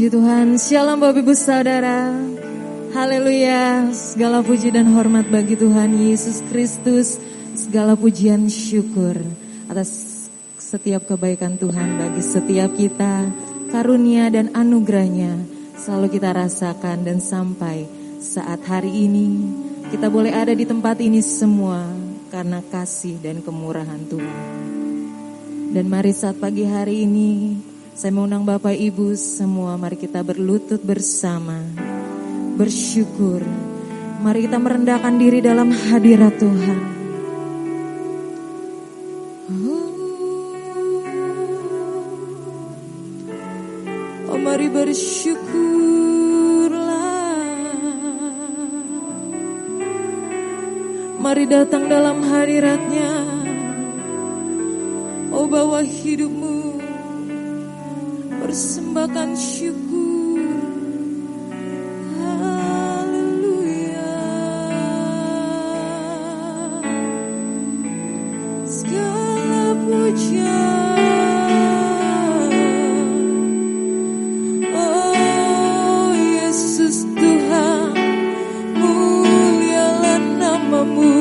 Puji Tuhan, shalom Bapak Ibu Saudara. Haleluya, segala puji dan hormat bagi Tuhan Yesus Kristus. Segala pujian syukur atas setiap kebaikan Tuhan bagi setiap kita. Karunia dan anugerahnya selalu kita rasakan, dan sampai saat hari ini kita boleh ada di tempat ini semua karena kasih dan kemurahan Tuhan. Dan mari saat pagi hari ini saya mengundang Bapak Ibu semua, mari kita berlutut bersama, bersyukur. Mari kita merendahkan diri dalam hadirat Tuhan. Oh, mari bersyukurlah. Mari datang dalam hadirat-Nya. Oh, bawa hidupmu, persembahkan syukur. Haleluya. Segala pujian, oh Yesus Tuhan, mulialah namamu,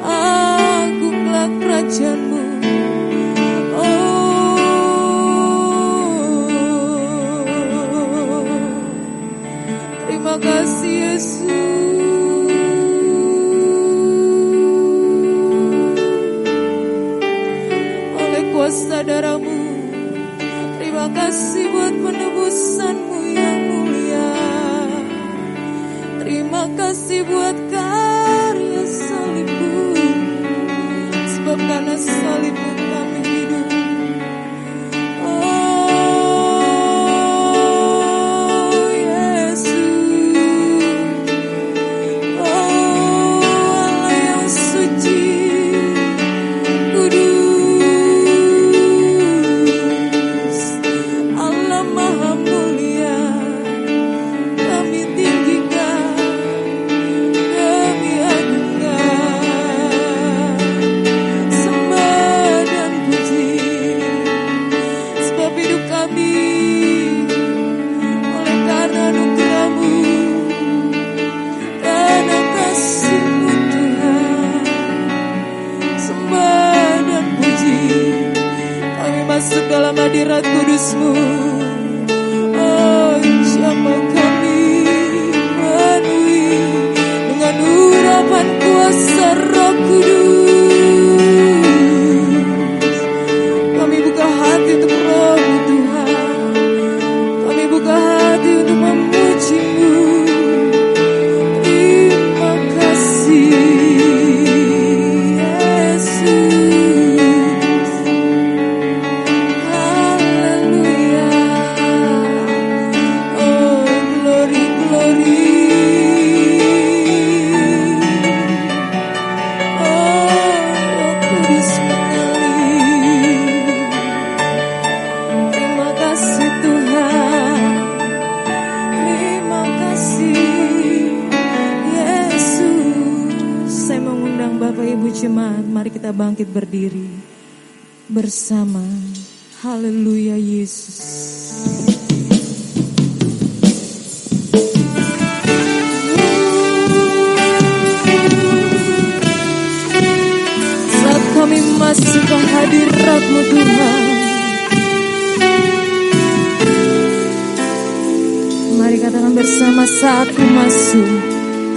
agunglah kerajaan-Mu. Terima kasih Yesus. Oleh kuasa darah-Mu, terima kasih buat penebusan-Mu yang mulia. Terima kasih buat karya salib-Mu, sebab karena salib-Mu kami hidup. Masuk dalam hadirat kudus-Mu. Oh, jamah kami penuhi dengan urapan kuasa Roh Kudus. Kami buka hati untuk Roh-Mu Tuhan. Kami buka hati untuk memuji-Mu. Terima kasih jemaat, mari kita bangkit berdiri bersama. Haleluya Yesus. Saat kami masuk ke hadirat-Mu Tuhan, mari katakan bersama, saat ku masuk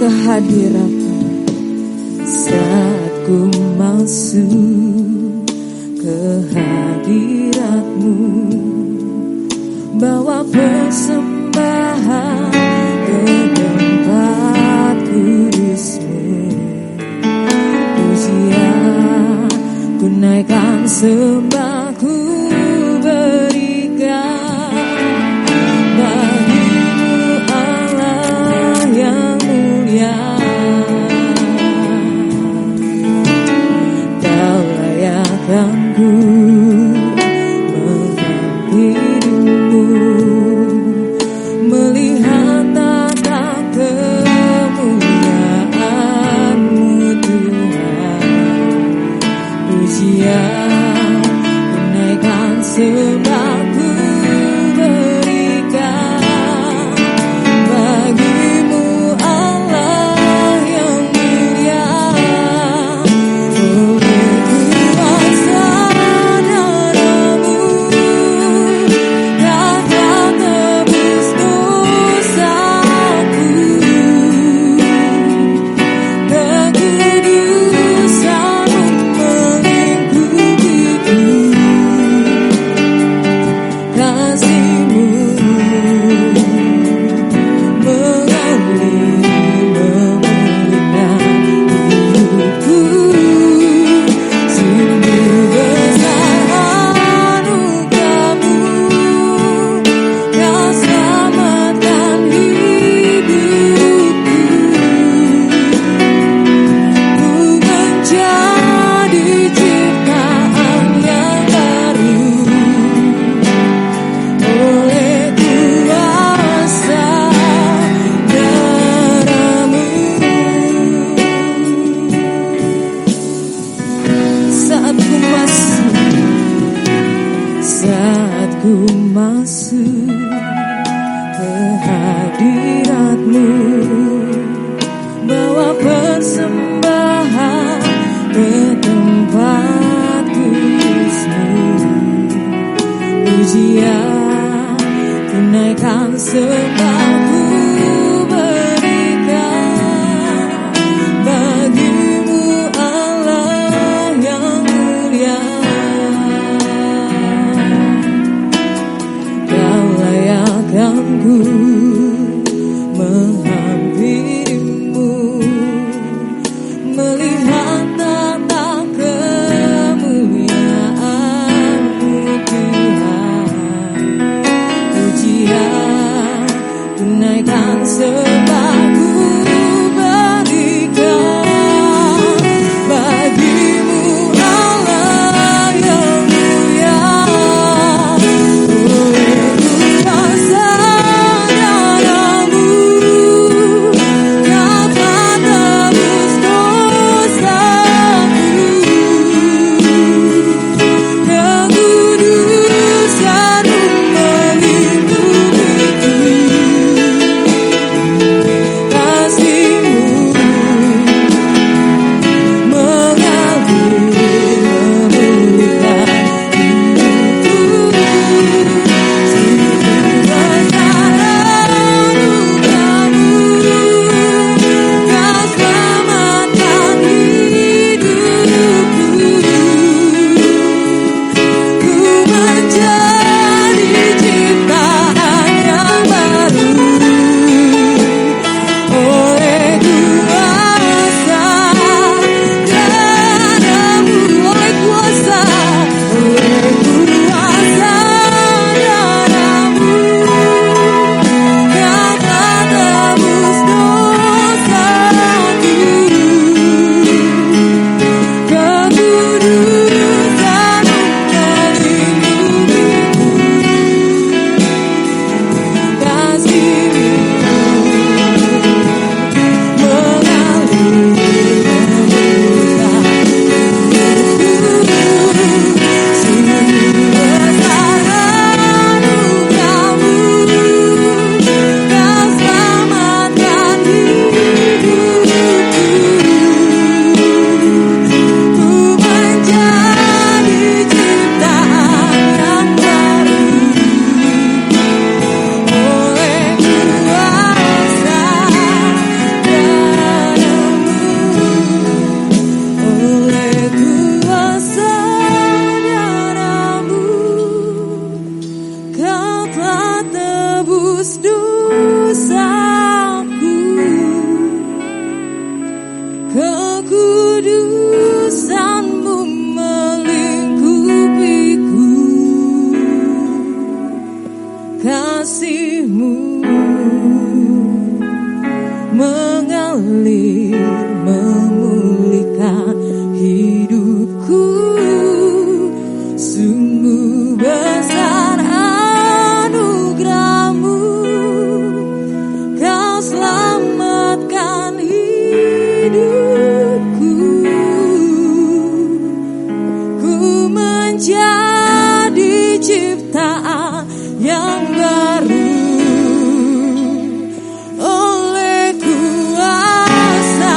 ke hadirat-Mu. Saat ku masuk ke hadirat-Mu, bawa persembahan ke tempat kudus-Mu. Pujian ku naikkan, sembah ku berikan bagi-Mu Allah yang mulia. Yang ku menghampirimu, melihat tata kemuliaan-Mu Tuhan. Pujian Tunaikan sembahku berikan bagimu Allah yang mulia. Kau layakkan ku menghampirimu, melihat tata kemuliaan-Mu Tuhan. Pujian tunaikan sembahku berikan bagimu Allah yang mulia. Oleh kuasa darah-Mu Kau telah tebus dosaku. Kekudusan-Mu melingkupiku. Kasih-Mu mengalir memulihkan hidupku. Sungguh besar anugerah-Mu, Kau selamatkan hidupku. Ku menjadi ciptaan yang baru oleh kuasa darah-Mu, oleh kuasa darah-Mu. Kau telah tebus dosaku. Kekudusan-Mu melingkupiku. Kasih-Mu mengalir memulihkan hidupku. Sungguh besar anugerah-Mu, Kau selamatkan hidupku. Ku menjadi ciptaan yang baru oleh kuasa darah-Mu, oleh kuasa darah-Mu. Kau telah tebus dosaku. Kekudusan-Mu melingkupiku. Kasih-Mu mengalir memulihkan hidupku. Sungguh besar anugerah-Mu, Kau selamatkan hidupku. Ku menjadi ciptaan yang baru oleh kuasa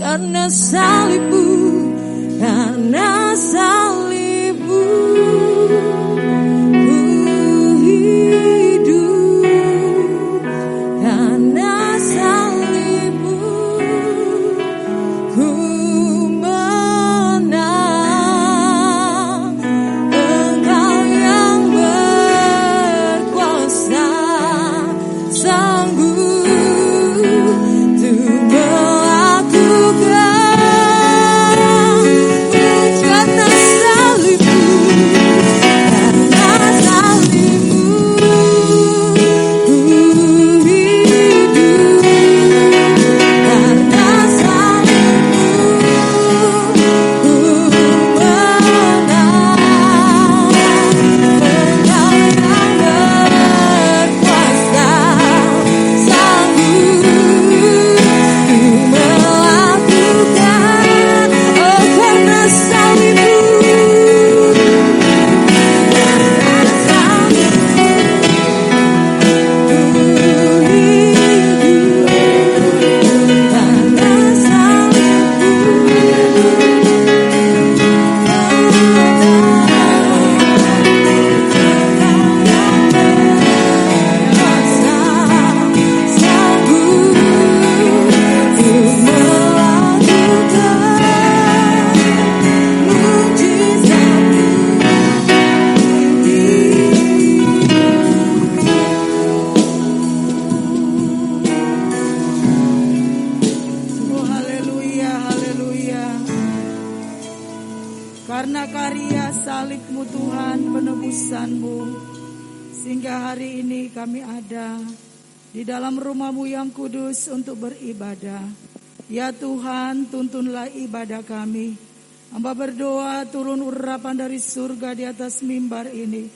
karena salibmu, karena salibmu ku hidup, karena salibmu ku menang. Engkau yang berkuasa, sanggup untuk melakukan karena salibmu, karena salibmu ku hidup, karena salibmu ku menang. Engkau yang berkuasa, sanggup melakukan, oh karena salibmu, karena salibmu ku hidup, karena Oh haleluya, haleluya. Karena karya salibmu Tuhan, penebusanmu, sehingga hari ini kami ada di dalam rumah-Mu yang kudus untuk beribadah. Ya Tuhan, tuntunlah ibadah kami. Hamba berdoa turun urapan dari surga di atas mimbar ini,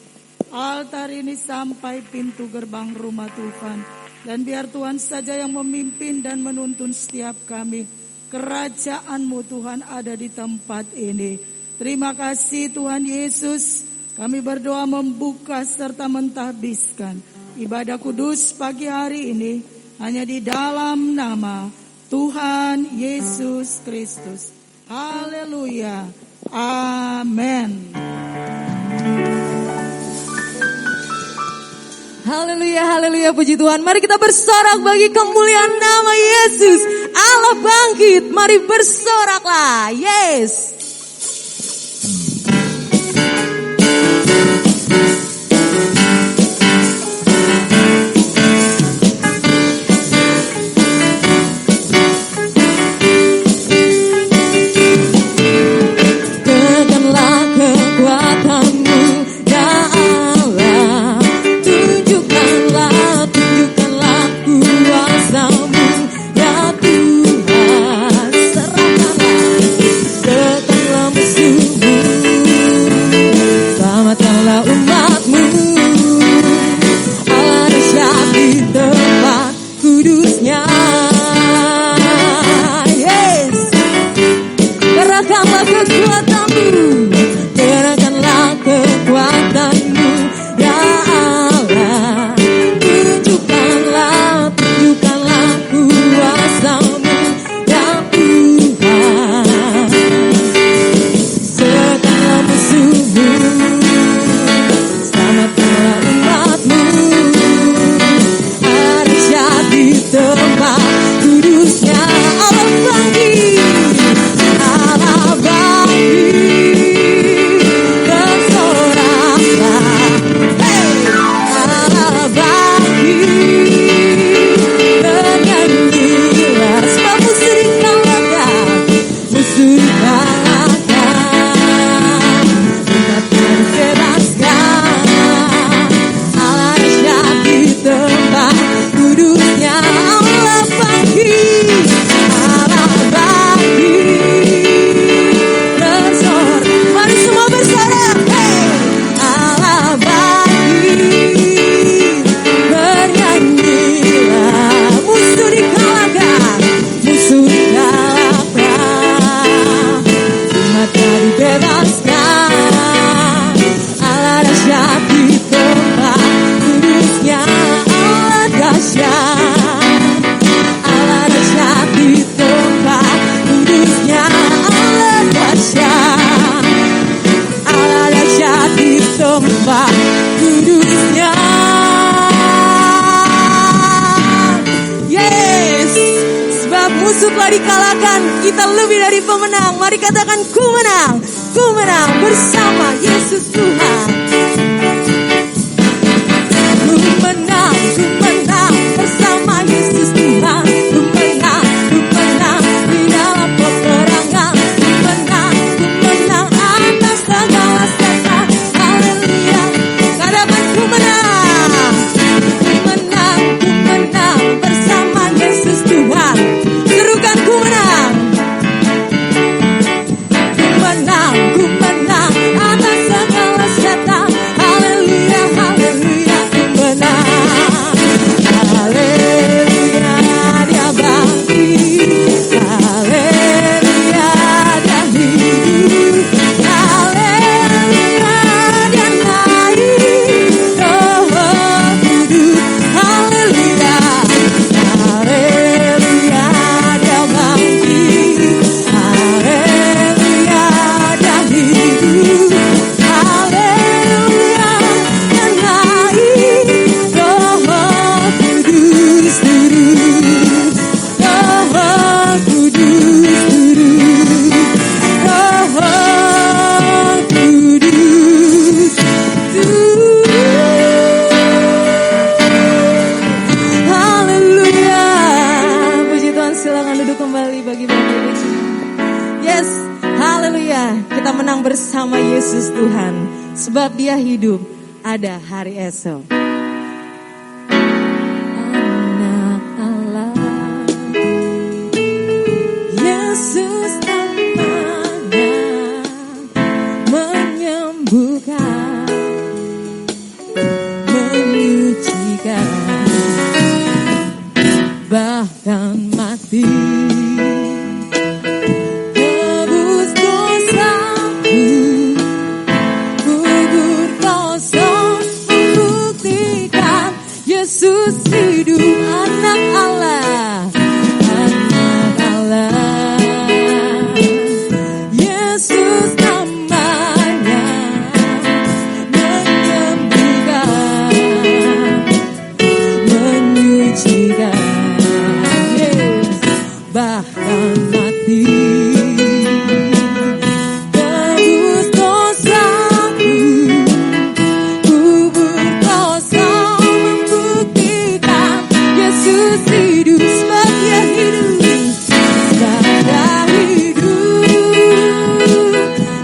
altar ini sampai pintu gerbang rumah Tuhan. Dan biar Tuhan saja yang memimpin dan menuntun setiap kami. Kerajaan-Mu Tuhan ada di tempat ini. Terima kasih Tuhan Yesus. Kami berdoa membuka serta mentahbiskan ibadah kudus pagi hari ini hanya di dalam nama Tuhan Yesus Kristus. Haleluya. Amin. haleluya, haleluya, puji Tuhan. Mari kita bersorak bagi kemuliaan nama Yesus. Allah bangkit, mari bersoraklah. Yes. Tekanlah kekuatanmu, ya Allah. Tunjukkanlah kuasamu, ya Tuhan. Serahkanlah kita lebih dari pemenang. Mari katakan ku menang bersama Yesus Tuhan. Ku menang bersama Yesus Tuhan. Ku menang di dalam peperangan. Ku menang atas segala setan. Haleluya, katakan ku menang bersama Yesus Tuhan. Serukan ku menang atas segala setan. Haleluya, haleluya, ku menang. Haleluya, dia bangkit. Haleluya, dia hidup. Haleluya, dia naik. Oh, kudus. Haleluya, haleluya, dia bangkit. Haleluya, dia hidup. Haleluya, dia naik. Oh, kudus, kudus. Oh, kudus, kudus. Oh, kudus, haleluya. Puji Tuhan, silakan duduk kembali bagi Bapak Ibu. Yes, haleluya. Kita menang bersama Yesus Tuhan. Sebab Dia hidup, ada hari esok. Anak Allah, Yesus namanya, menyembuhkan, menyucikan, bahkan mati. Tebus dosaku, kubur kosong, membuktikan Yesus hidup. Anak Allah, anak Allah, Yesus namanya, menyembuhkan, menyucikan, yes, bahkan mati. Tebus dosaku, kubur kosong, membuktikan Yesus hidup. Sebab Dia hidup, sebab Dia hidup,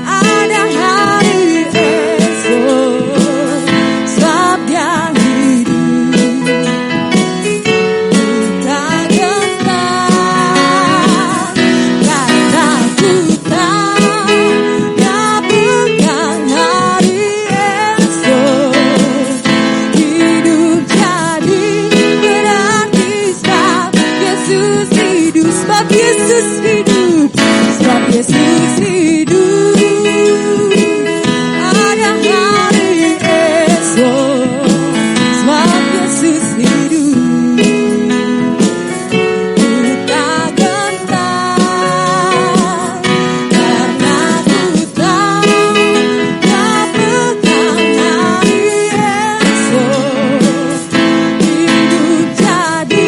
ada hari esok. Sebab Dia hidup, tak gentar, karena ku tahu Dia bukan hari esok. Hidup jadi berarti sebab Yesus hidup. Sebab Yesus hidup, sebab Yesus hidup, ada hari esok. Sebab Yesus hidup, ku tak gentar, karena ku tahu Dia bukan hari esok. Hidup jadi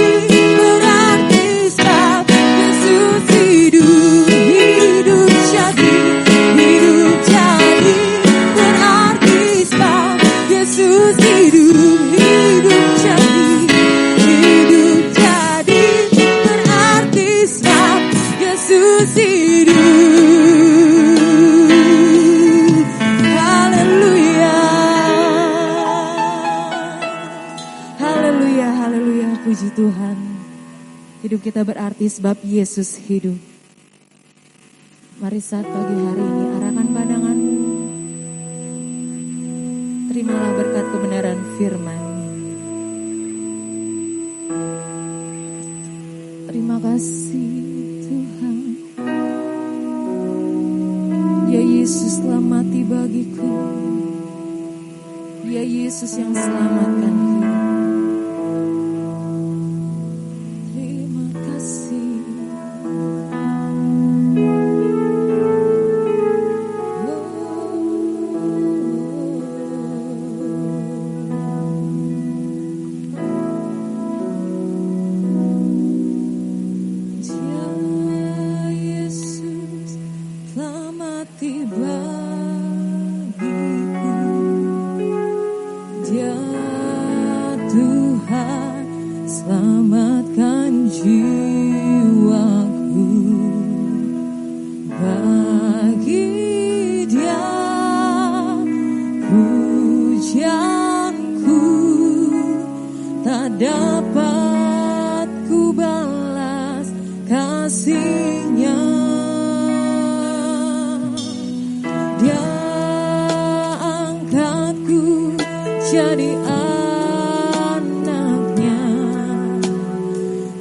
berarti sebab Yesus hidup. Hidup jadi berarti sebab Yesus hidup. Hidup jadi berarti sebab Yesus hidup. Haleluya, haleluya, haleluya. Puji Tuhan, hidup kita berarti sebab Yesus hidup. Mari saat pagi hari ini arahkan pandanganmu, terimalah berkat kebenaran firman. Terima kasih Tuhan, Dia Yesus telah mati bagiku. Dia Yesus yang selamatkan hidup. Terima kasih. Dia Yesus jadi anaknya,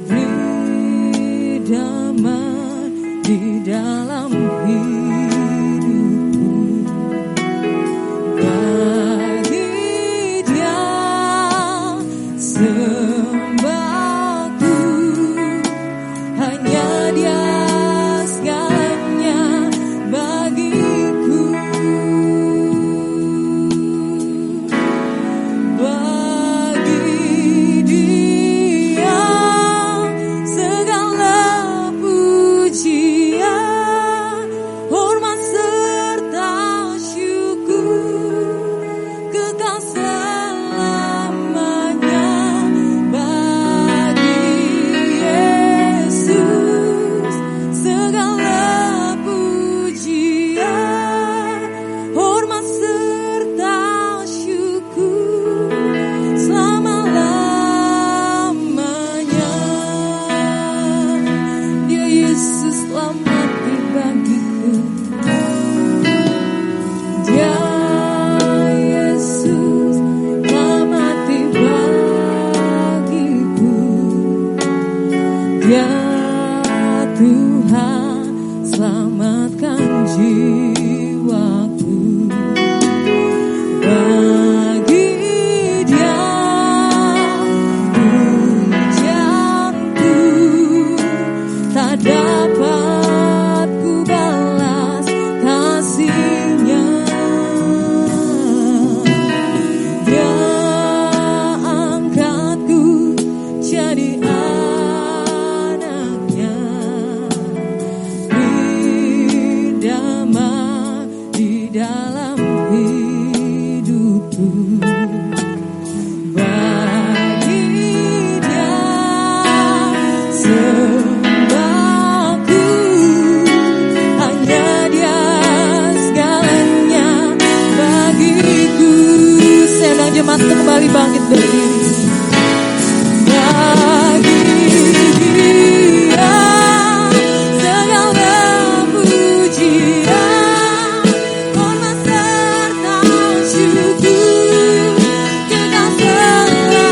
beri damai di dalam hidupku. Bagi dia sembahku, hanya dia segalanya bagiku. Bagi dia segala pujian, hormat serta syukur, kekal selamanya. Bagi Yesus segala pujian, hormat serta syukur selama-lamanya. Dia Yesus selamat bagiku. Dia Yesus selamat bagiku. Dia Tuhan selamatkan jiwaku. Bagi dia pujianku tak dapat ku balas kasihnya. Dia angkatku jadi anaknya, beri damai di dalam hidupku. Bagi dia sembahku, hanya dia segalanya bagiku. Saya undang jemaat untuk kembali bangkit berdiri. Bagi dia segala pujian, hormat serta syukur, kekal selamanya.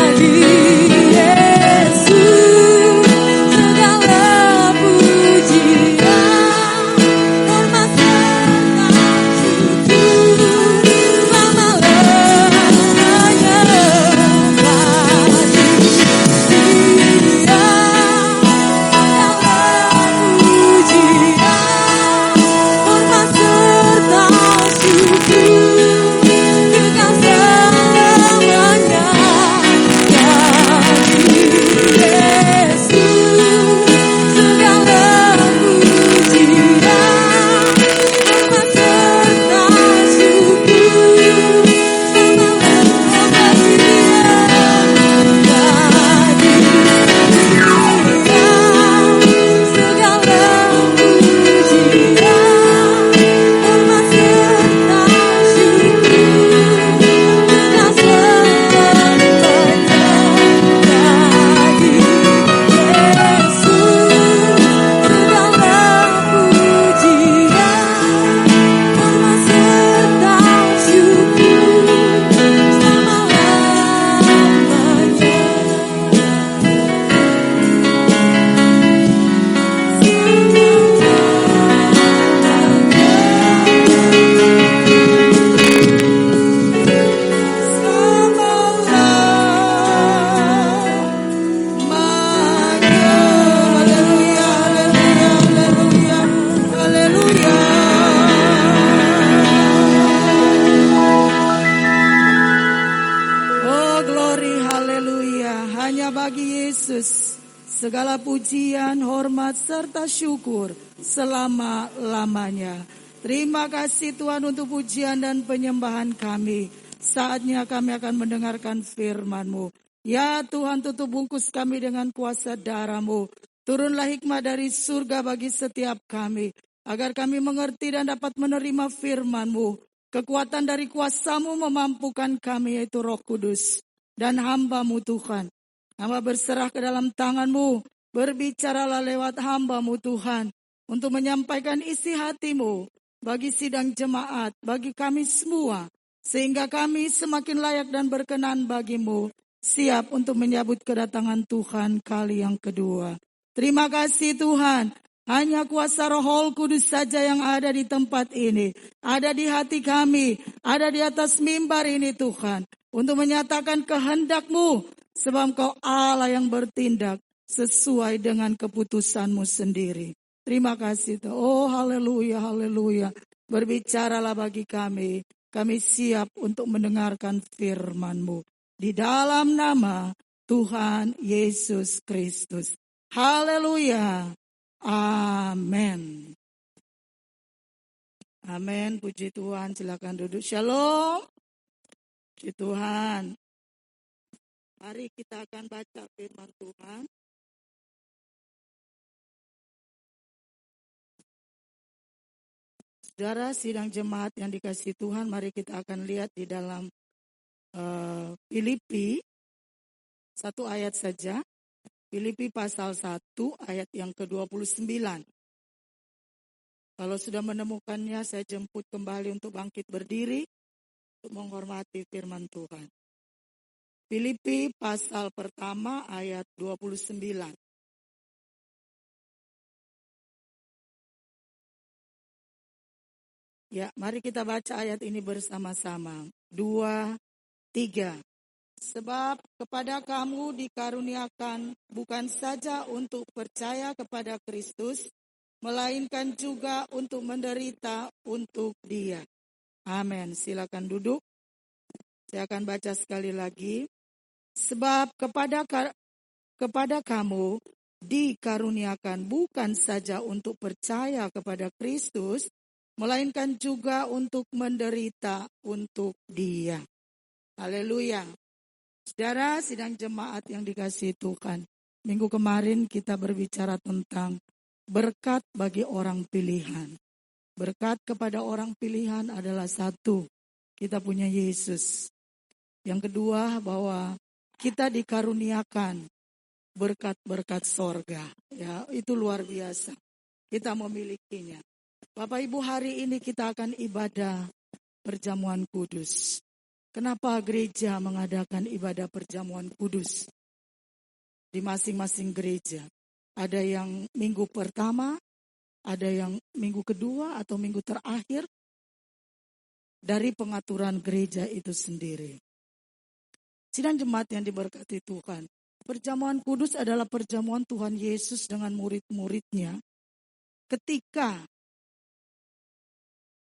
Bagi Yesus segala pujian, hormat serta syukur selama-lamanya. segala pujian, hormat, serta syukur selama-lamanya. Terima kasih Tuhan untuk pujian dan penyembahan kami. Saatnya kami akan mendengarkan firman-Mu. Ya Tuhan, tutup bungkus kami dengan kuasa darah-Mu. Turunlah hikmah dari surga bagi setiap kami, agar kami mengerti dan dapat menerima firman-Mu. Kekuatan dari kuasa-Mu memampukan kami, yaitu Roh Kudus. Dan hamba-Mu Tuhan, hamba berserah ke dalam tangan-Mu. Berbicaralah lewat hamba-Mu Tuhan, untuk menyampaikan isi hati-Mu bagi sidang jemaat, bagi kami semua, sehingga kami semakin layak dan berkenan bagimu, siap untuk menyambut kedatangan Tuhan kali yang kedua. Terima kasih Tuhan, hanya kuasa Roh Kudus saja yang ada di tempat ini, ada di hati kami, ada di atas mimbar ini Tuhan, untuk menyatakan kehendak-Mu, sebab Kau Allah yang bertindak sesuai dengan keputusan-Mu sendiri. Terima kasih Tuhan. Oh haleluya, haleluya. Berbicaralah bagi kami. Kami siap untuk mendengarkan firman-Mu. Di dalam nama Tuhan Yesus Kristus. Haleluya. Amin. Amin. Puji Tuhan. Silakan duduk. Shalom. Puji Tuhan. Mari kita akan baca firman Tuhan. Saudara sidang jemaat yang dikasihi Tuhan, mari kita akan lihat di dalam Filipi 1 ayat saja. Filipi pasal 1 ayat yang ke-29. Kalau sudah menemukannya, saya jemput kembali untuk bangkit berdiri untuk menghormati firman Tuhan. Filipi pasal pertama ayat 29. Ya, mari kita baca ayat ini bersama-sama. 2, 3. Sebab kepada kamu dikaruniakan bukan saja untuk percaya kepada Kristus, melainkan juga untuk menderita untuk Dia. Amin. Silakan duduk. Saya akan baca sekali lagi. Sebab kepada kamu dikaruniakan bukan saja untuk percaya kepada Kristus, melainkan juga untuk menderita untuk Dia. Haleluya. Saudara sidang jemaat yang dikasihi Tuhan, minggu kemarin kita berbicara tentang berkat bagi orang pilihan. Berkat kepada orang pilihan adalah satu, kita punya Yesus. Yang kedua, bahwa kita dikaruniakan berkat-berkat sorga. Ya, itu luar biasa. Kita memilikinya. Bapak Ibu, hari ini kita akan ibadah perjamuan kudus. Kenapa gereja mengadakan ibadah perjamuan kudus? Di masing-masing gereja. Ada yang minggu pertama, ada yang minggu kedua atau minggu terakhir. Dari pengaturan gereja itu sendiri. Sidang jemaat yang diberkati Tuhan. Perjamuan kudus adalah perjamuan Tuhan Yesus dengan murid-muridnya. Ketika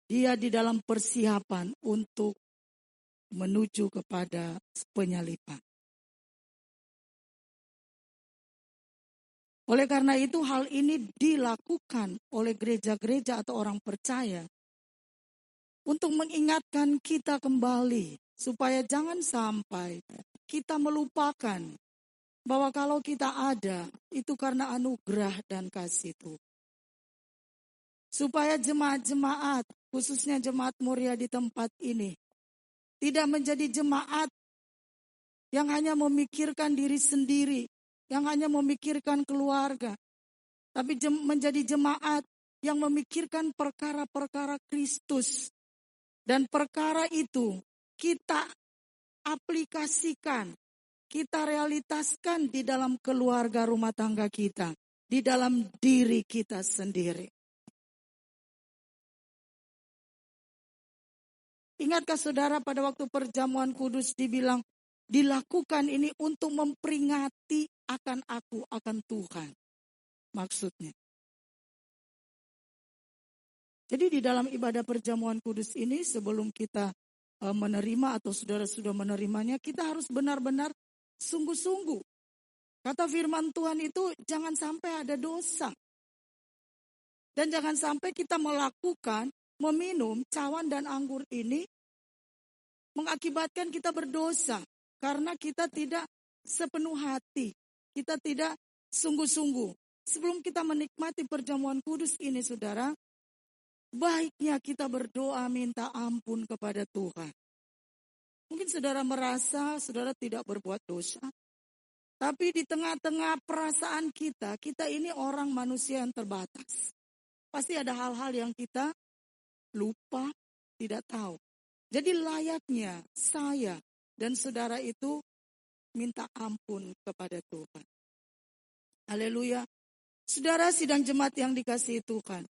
Dia di dalam persiapan untuk menuju kepada penyaliban. Oleh karena itu hal ini dilakukan oleh gereja-gereja atau orang percaya untuk mengingatkan kita kembali supaya jangan sampai kita melupakan bahwa kalau kita ada itu karena anugerah dan kasih Tuhan. Supaya jemaat-jemaat, khususnya jemaat Moria di tempat ini, tidak menjadi jemaat yang hanya memikirkan diri sendiri, yang hanya memikirkan keluarga, tapi menjadi jemaat yang memikirkan perkara-perkara Kristus. Dan perkara itu kita aplikasikan, kita realitaskan di dalam keluarga rumah tangga kita, di dalam diri kita sendiri. Ingatkah saudara pada waktu perjamuan kudus dibilang, dilakukan ini untuk memperingati akan aku, akan Tuhan. Maksudnya. Jadi di dalam ibadah perjamuan kudus ini sebelum kita menerima atau saudara sudah menerimanya, kita harus benar-benar sungguh-sungguh. Kata firman Tuhan itu jangan sampai ada dosa. Dan jangan sampai kita melakukan, meminum cawan dan anggur ini mengakibatkan kita berdosa. Karena kita tidak sepenuh hati. Kita tidak sungguh-sungguh. Sebelum kita menikmati perjamuan kudus ini saudara, baiknya kita berdoa minta ampun kepada Tuhan. Mungkin saudara merasa saudara tidak berbuat dosa. Tapi di tengah-tengah perasaan kita ini orang manusia yang terbatas. Pasti ada hal-hal yang kita lupa, tidak tahu. Jadi layaknya saya dan saudara itu minta ampun kepada Tuhan. Haleluya. Saudara sidang jemaat yang dikasihi Tuhan.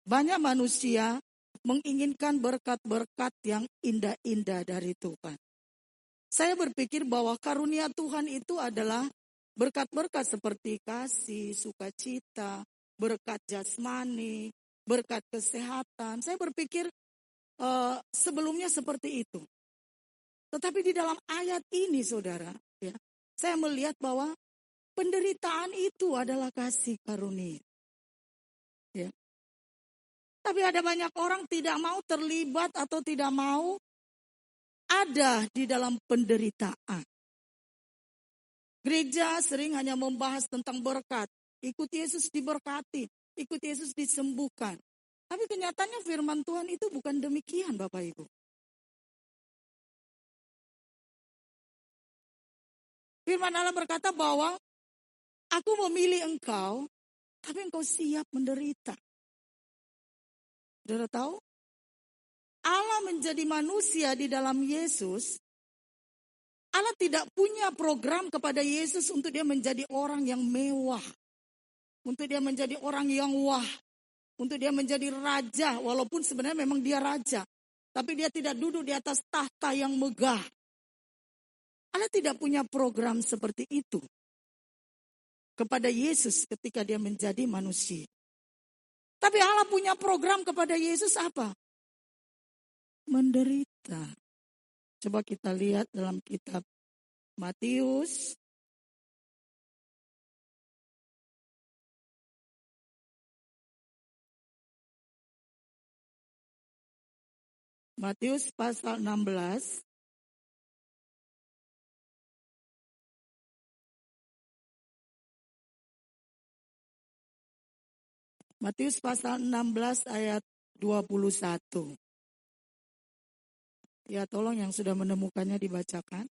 Banyak manusia menginginkan berkat-berkat yang indah-indah dari Tuhan. Saya berpikir bahwa karunia Tuhan itu adalah berkat-berkat seperti kasih, sukacita, berkat jasmani, berkat kesehatan. Saya berpikir sebelumnya seperti itu. Tetapi di dalam ayat ini saudara, ya, saya melihat bahwa penderitaan itu adalah kasih karunia. Ya. Tapi ada banyak orang tidak mau terlibat atau tidak mau ada di dalam penderitaan. Gereja sering hanya membahas tentang berkat. Ikut Yesus diberkati, ikut Yesus disembuhkan. Tapi kenyataannya firman Tuhan itu bukan demikian Bapak Ibu. Firman Allah berkata bahwa aku memilih engkau, tapi engkau siap menderita. Saudara tahu? Allah menjadi manusia di dalam Yesus. Allah tidak punya program kepada Yesus untuk dia menjadi orang yang mewah. Untuk dia menjadi orang yang wah. Untuk dia menjadi raja. Walaupun sebenarnya memang dia raja. Tapi dia tidak duduk di atas tahta yang megah. Allah tidak punya program seperti itu kepada Yesus ketika dia menjadi manusia. Tapi Allah punya program kepada Yesus apa? Menderita. Coba kita lihat dalam kitab Matius. Matius pasal 16. Matius pasal 16 ayat 21. Ya tolong yang sudah menemukannya dibacakan.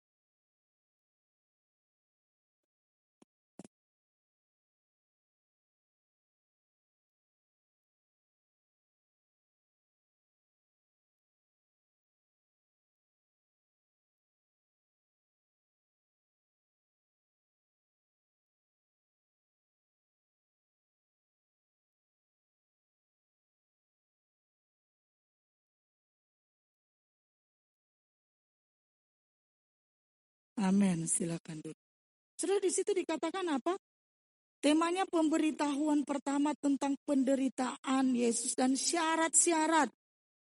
Amin, silakan dulu. Sudah di situ dikatakan apa? Temanya pemberitahuan pertama tentang penderitaan Yesus dan syarat-syarat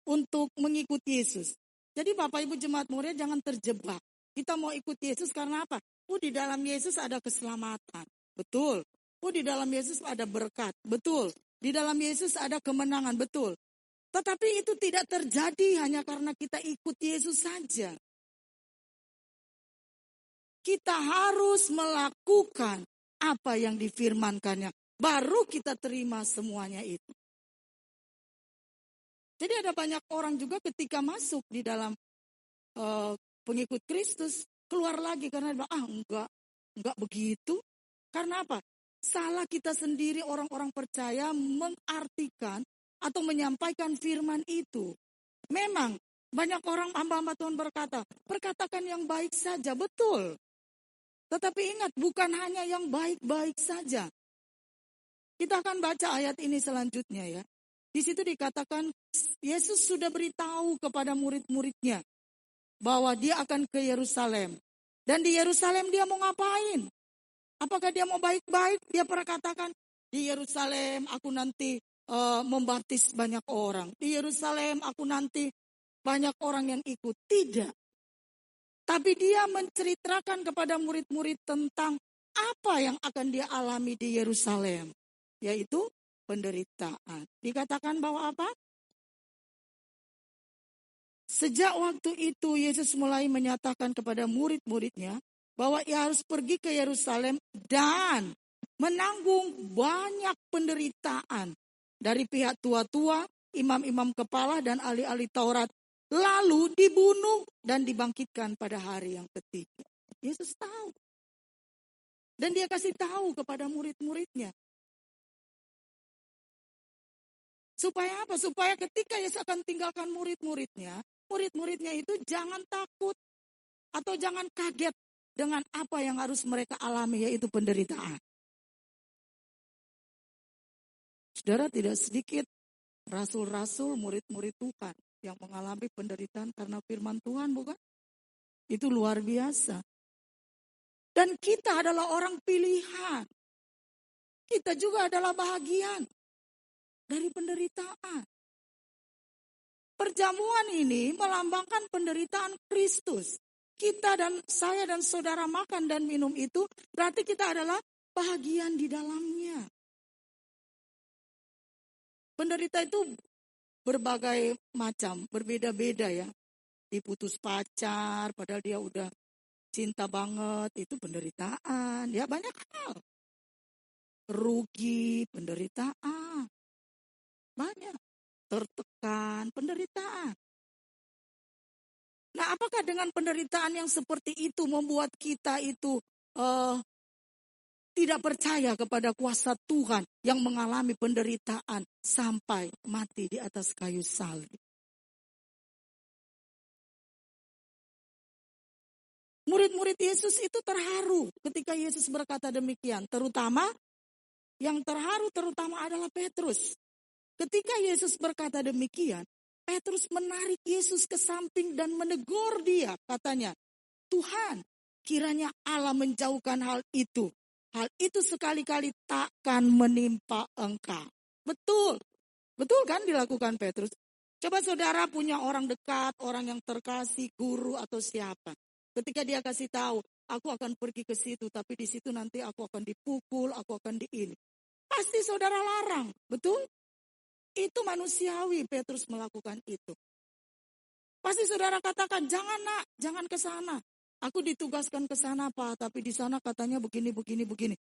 untuk mengikuti Yesus. Jadi Bapak Ibu jemaat mulia jangan terjebak. Kita mau ikut Yesus karena apa? Di dalam Yesus ada keselamatan. Betul. Di dalam Yesus ada berkat. Betul. Di dalam Yesus ada kemenangan. Betul. Tetapi itu tidak terjadi hanya karena kita ikut Yesus saja. Kita harus melakukan apa yang difirmankannya. Baru kita terima semuanya itu. Jadi ada banyak orang juga ketika masuk di dalam pengikut Kristus. Keluar lagi karena enggak begitu. Karena apa? Salah kita sendiri orang-orang percaya mengartikan atau menyampaikan firman itu. Memang banyak orang hamba-hamba Tuhan berkata, perkatakan yang baik saja, betul. Tetapi ingat, bukan hanya yang baik-baik saja. Kita akan baca ayat ini selanjutnya ya. Di situ dikatakan, Yesus sudah beritahu kepada murid-muridnya bahwa dia akan ke Yerusalem. Dan di Yerusalem dia mau ngapain? Apakah dia mau baik-baik? Dia pernah katakan, di Yerusalem aku nanti membaptis banyak orang. Di Yerusalem aku nanti banyak orang yang ikut. Tidak. Tapi dia menceritakan kepada murid-murid tentang apa yang akan dia alami di Yerusalem. Yaitu penderitaan. Dikatakan bahwa apa? Sejak waktu itu Yesus mulai menyatakan kepada murid-muridnya bahwa ia harus pergi ke Yerusalem dan menanggung banyak penderitaan dari pihak tua-tua, imam-imam kepala dan ahli-ahli Taurat. Lalu dibunuh dan dibangkitkan pada hari yang ketiga. Yesus tahu. Dan dia kasih tahu kepada murid-muridnya. Supaya apa? Supaya ketika Yesus akan tinggalkan murid-muridnya, murid-muridnya itu jangan takut atau jangan kaget dengan apa yang harus mereka alami, yaitu penderitaan. Saudara, tidak sedikit rasul-rasul, murid-murid Tuhan yang mengalami penderitaan karena firman Tuhan, bukan? Itu luar biasa. Dan kita adalah orang pilihan. Kita juga adalah bahagian dari penderitaan. Perjamuan ini melambangkan penderitaan Kristus. Kita dan saya dan saudara makan dan minum itu berarti kita adalah bahagian di dalamnya. Penderita itu berbagai macam, berbeda-beda ya. Diputus pacar, padahal dia udah cinta banget, itu penderitaan. Ya banyak hal. Rugi, penderitaan. Banyak. Tertekan, penderitaan. Nah, apakah dengan penderitaan yang seperti itu membuat kita itu tidak percaya kepada kuasa Tuhan yang mengalami penderitaan sampai mati di atas kayu salib? Murid-murid Yesus itu terharu ketika Yesus berkata demikian. Terutama yang terharu adalah Petrus. Ketika Yesus berkata demikian, Petrus menarik Yesus ke samping dan menegur dia. Katanya, Tuhan, kiranya Allah menjauhkan hal itu. Hal itu sekali-kali takkan menimpa engkau. Betul. Betul kan dilakukan Petrus? Coba saudara punya orang dekat, orang yang terkasih, guru atau siapa. Ketika dia kasih tahu, aku akan pergi ke situ, tapi di situ nanti aku akan dipukul, aku akan diini. Pasti saudara larang, betul? Itu manusiawi Petrus melakukan itu. Pasti saudara katakan, jangan nak, jangan ke sana. Aku ditugaskan ke sana Pak, tapi di sana katanya begini.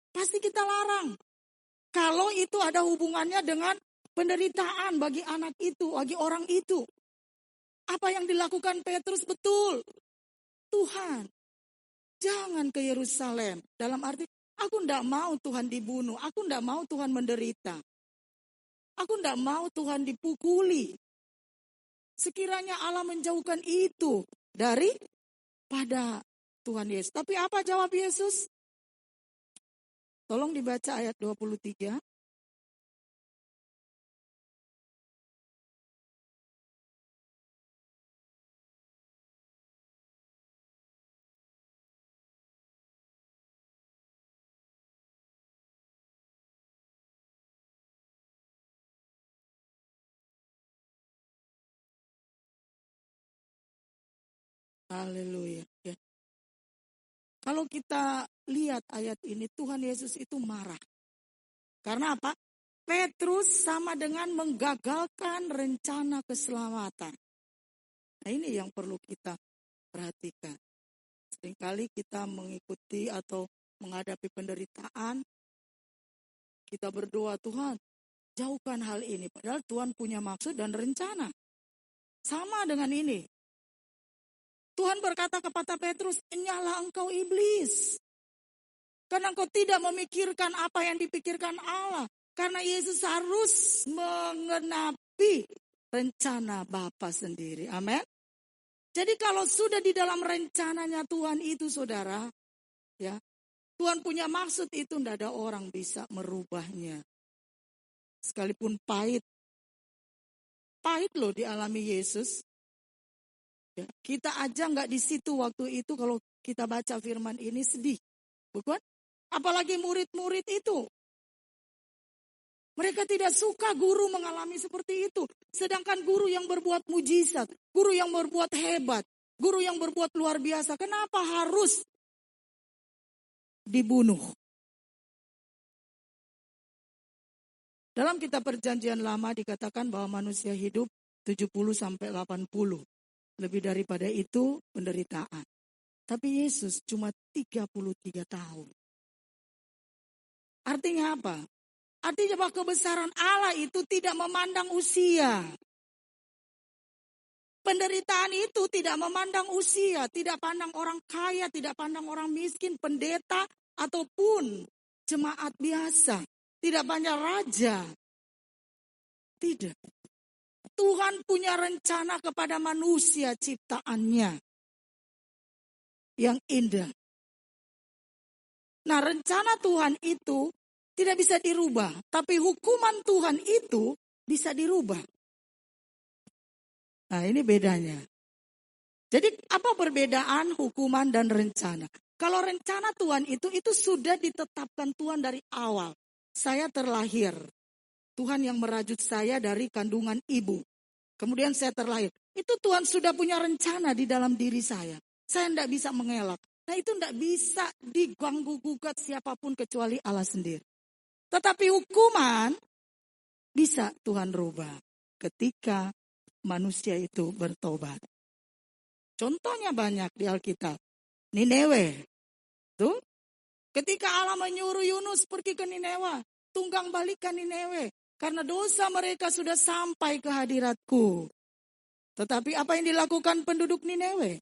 Pasti kita larang. Kalau itu ada hubungannya dengan penderitaan bagi anak itu, bagi orang itu. Apa yang dilakukan Petrus betul. Tuhan, jangan ke Yerusalem. Dalam arti, aku tidak mau Tuhan dibunuh. Aku tidak mau Tuhan menderita. Aku tidak mau Tuhan dipukuli. Sekiranya Allah menjauhkan itu daripada Tuhan Yesus. Tapi apa jawab Yesus? Tolong dibaca ayat 23. Haleluya. Ya. Kalau kita lihat ayat ini, Tuhan Yesus itu marah. Karena apa? Petrus sama dengan menggagalkan rencana keselamatan. Nah, ini yang perlu kita perhatikan. Seringkali kita mengikuti atau menghadapi penderitaan, kita berdoa, Tuhan, jauhkan hal ini. Padahal Tuhan punya maksud dan rencana. Sama dengan ini. Tuhan berkata kepada Petrus, enyahlah engkau iblis. Karena engkau tidak memikirkan apa yang dipikirkan Allah. Karena Yesus harus mengenapi rencana Bapa sendiri. Amin. Jadi kalau sudah di dalam rencananya Tuhan itu saudara, ya, Tuhan punya maksud itu, tidak ada orang bisa merubahnya. Sekalipun pahit loh dialami Yesus. Ya, kita aja nggak di situ waktu itu kalau kita baca firman ini sedih, bukan? Apalagi murid-murid itu. Mereka tidak suka guru mengalami seperti itu. Sedangkan guru yang berbuat mujizat, guru yang berbuat hebat, guru yang berbuat luar biasa, kenapa harus dibunuh? Dalam kitab Perjanjian Lama dikatakan bahwa manusia hidup 70-80. Lebih daripada itu penderitaan. Tapi Yesus cuma 33 tahun. Artinya apa? Artinya bahwa kebesaran Allah itu tidak memandang usia. Penderitaan itu tidak memandang usia, tidak pandang orang kaya, tidak pandang orang miskin, pendeta, ataupun jemaat biasa. Tidak pandang raja. Tidak. Tuhan punya rencana kepada manusia ciptaannya yang indah. Nah, rencana Tuhan itu tidak bisa dirubah, tapi hukuman Tuhan itu bisa dirubah. Nah, ini bedanya. Jadi apa perbedaan hukuman dan rencana? Kalau rencana Tuhan itu sudah ditetapkan Tuhan dari awal. Saya terlahir. Tuhan yang merajut saya dari kandungan ibu. Kemudian saya terlahir. Itu Tuhan sudah punya rencana di dalam diri saya. Saya tidak bisa mengelak. Nah, itu tidak bisa diganggu-gugat siapapun kecuali Allah sendiri. Tetapi hukuman bisa Tuhan rubah ketika manusia itu bertobat. Contohnya banyak di Alkitab. Nineve. Tuh. Ketika Allah menyuruh Yunus pergi ke Nineve, tunggang balik ke Nineve. Karena dosa mereka sudah sampai ke hadiratku. Tetapi apa yang dilakukan penduduk Nineve?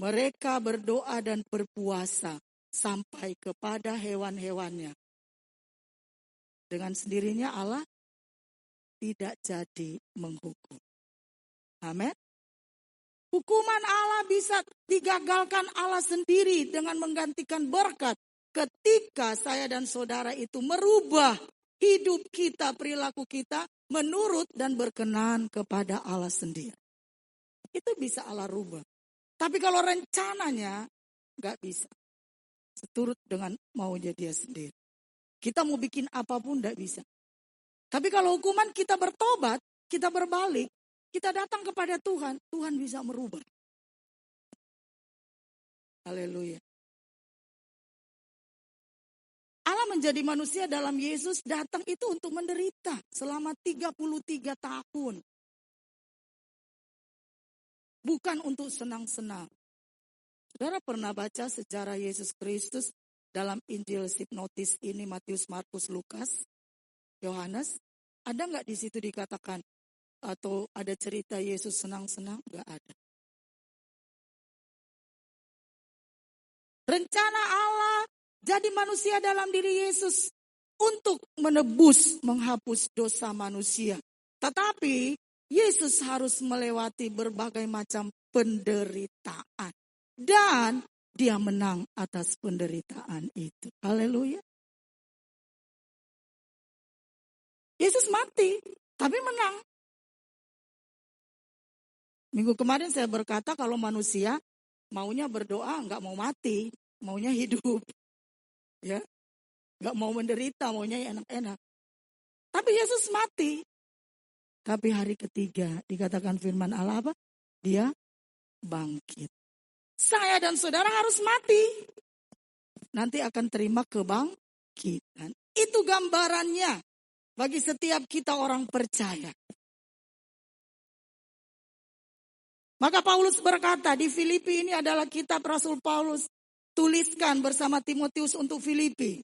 Mereka berdoa dan berpuasa sampai kepada hewan-hewannya. Dengan sendirinya Allah tidak jadi menghukum. Amin. Hukuman Allah bisa digagalkan Allah sendiri dengan menggantikan berkat. Ketika saya dan saudara itu merubah hidup kita, perilaku kita menurut dan berkenan kepada Allah sendiri. Itu bisa Allah rubah. Tapi kalau rencananya gak bisa. Seturut dengan maunya dia sendiri. Kita mau bikin apapun gak bisa. Tapi kalau hukuman kita bertobat, kita berbalik, kita datang kepada Tuhan, Tuhan bisa merubah. Haleluya. Allah menjadi manusia dalam Yesus datang itu untuk menderita selama 33 tahun. Bukan untuk senang-senang. Saudara pernah baca sejarah Yesus Kristus dalam Injil sinoptis ini, Matius, Markus, Lukas, Yohanes? Ada nggak di situ dikatakan atau ada cerita Yesus senang-senang? Nggak ada. Rencana Allah jadi manusia dalam diri Yesus untuk menebus, menghapus dosa manusia. Tetapi Yesus harus melewati berbagai macam penderitaan. Dan dia menang atas penderitaan itu. Haleluya. Yesus mati, tapi menang. Minggu kemarin saya berkata kalau manusia maunya berdoa, nggak mau mati, maunya hidup. Ya, nggak mau menderita, maunya enak-enak. Tapi Yesus mati. Tapi hari ketiga dikatakan firman Allah apa? Dia bangkit. Saya dan saudara harus mati. Nanti akan terima kebangkitan. Itu gambarannya bagi setiap kita orang percaya. Maka Paulus berkata di Filipi, ini adalah kitab Rasul Paulus tuliskan bersama Timotius untuk Filipi.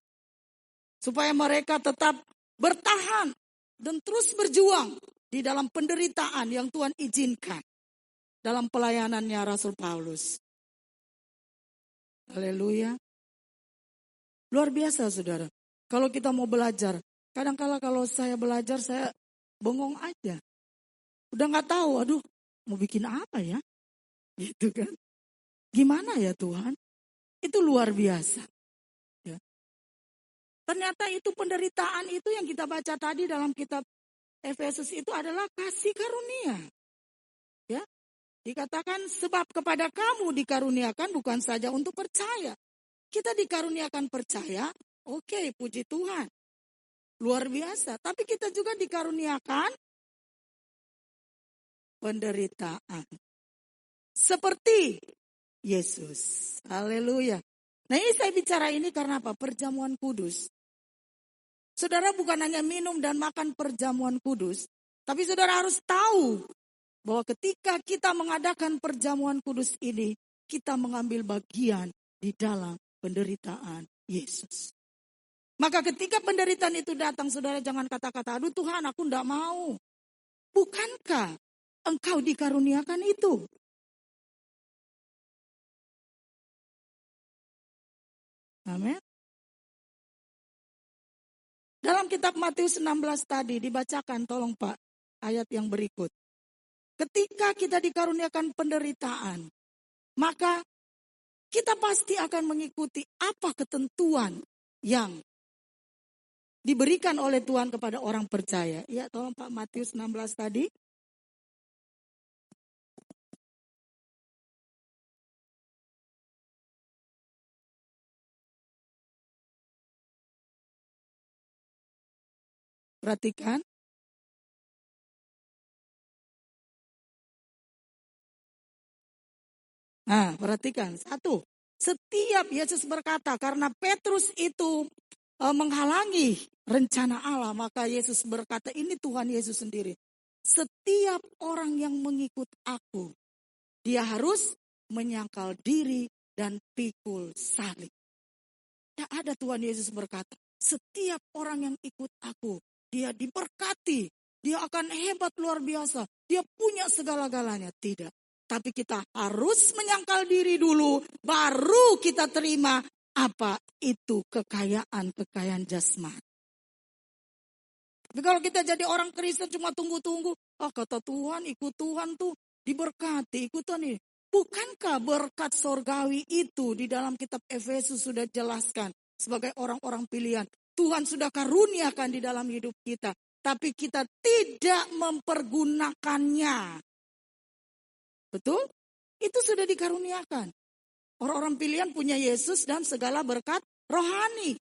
Supaya mereka tetap bertahan dan terus berjuang di dalam penderitaan yang Tuhan izinkan dalam pelayanannya Rasul Paulus. Haleluya. Luar biasa saudara. Kalau kita mau belajar, kadang-kala kalau saya belajar saya bengong aja. Udah gak tahu, aduh mau bikin apa ya? Gitu kan. Gimana ya Tuhan? Itu luar biasa. Ya. Ternyata itu penderitaan itu yang kita baca tadi dalam kitab Efesus itu adalah kasih karunia. Ya. Dikatakan sebab kepada kamu dikaruniakan bukan saja untuk percaya. Kita dikaruniakan percaya, oke, puji Tuhan. Luar biasa. Tapi kita juga dikaruniakan penderitaan. Seperti Yesus. Haleluya. Nah ini saya bicara ini karena apa? Perjamuan kudus. Saudara bukan hanya minum dan makan perjamuan kudus. Tapi saudara harus tahu bahwa ketika kita mengadakan perjamuan kudus ini, kita mengambil bagian di dalam penderitaan Yesus. Maka ketika penderitaan itu datang, saudara jangan kata-kata, aduh Tuhan aku tidak mau. Bukankah engkau dikaruniakan itu? Amin. Dalam kitab Matius 16 tadi dibacakan, tolong Pak, ayat yang berikut. Ketika kita dikaruniakan penderitaan, maka kita pasti akan mengikuti apa ketentuan yang diberikan oleh Tuhan kepada orang percaya. Ya, tolong Pak, Matius 16 tadi. Perhatikan. Nah, perhatikan. Satu, setiap Yesus berkata, karena Petrus itu menghalangi rencana Allah, maka Yesus berkata, ini Tuhan Yesus sendiri. Setiap orang yang mengikut aku, dia harus menyangkal diri dan pikul salib. Tidak ada Tuhan Yesus berkata, setiap orang yang ikut aku, dia diberkati, dia akan hebat luar biasa, dia punya segala-galanya. Tidak. Tapi kita harus menyangkal diri dulu, baru kita terima apa itu kekayaan jasmani. Tapi kalau kita jadi orang Kristen cuma tunggu-tunggu, kata Tuhan, ikut Tuhan tuh diberkati, ikut Tuhan ini. Bukankah berkat sorgawi itu di dalam kitab Efesus sudah jelaskan sebagai orang-orang pilihan. Tuhan sudah karuniakan di dalam hidup kita, tapi kita tidak mempergunakannya. Betul? Itu sudah dikaruniakan. Orang-orang pilihan punya Yesus dan segala berkat rohani.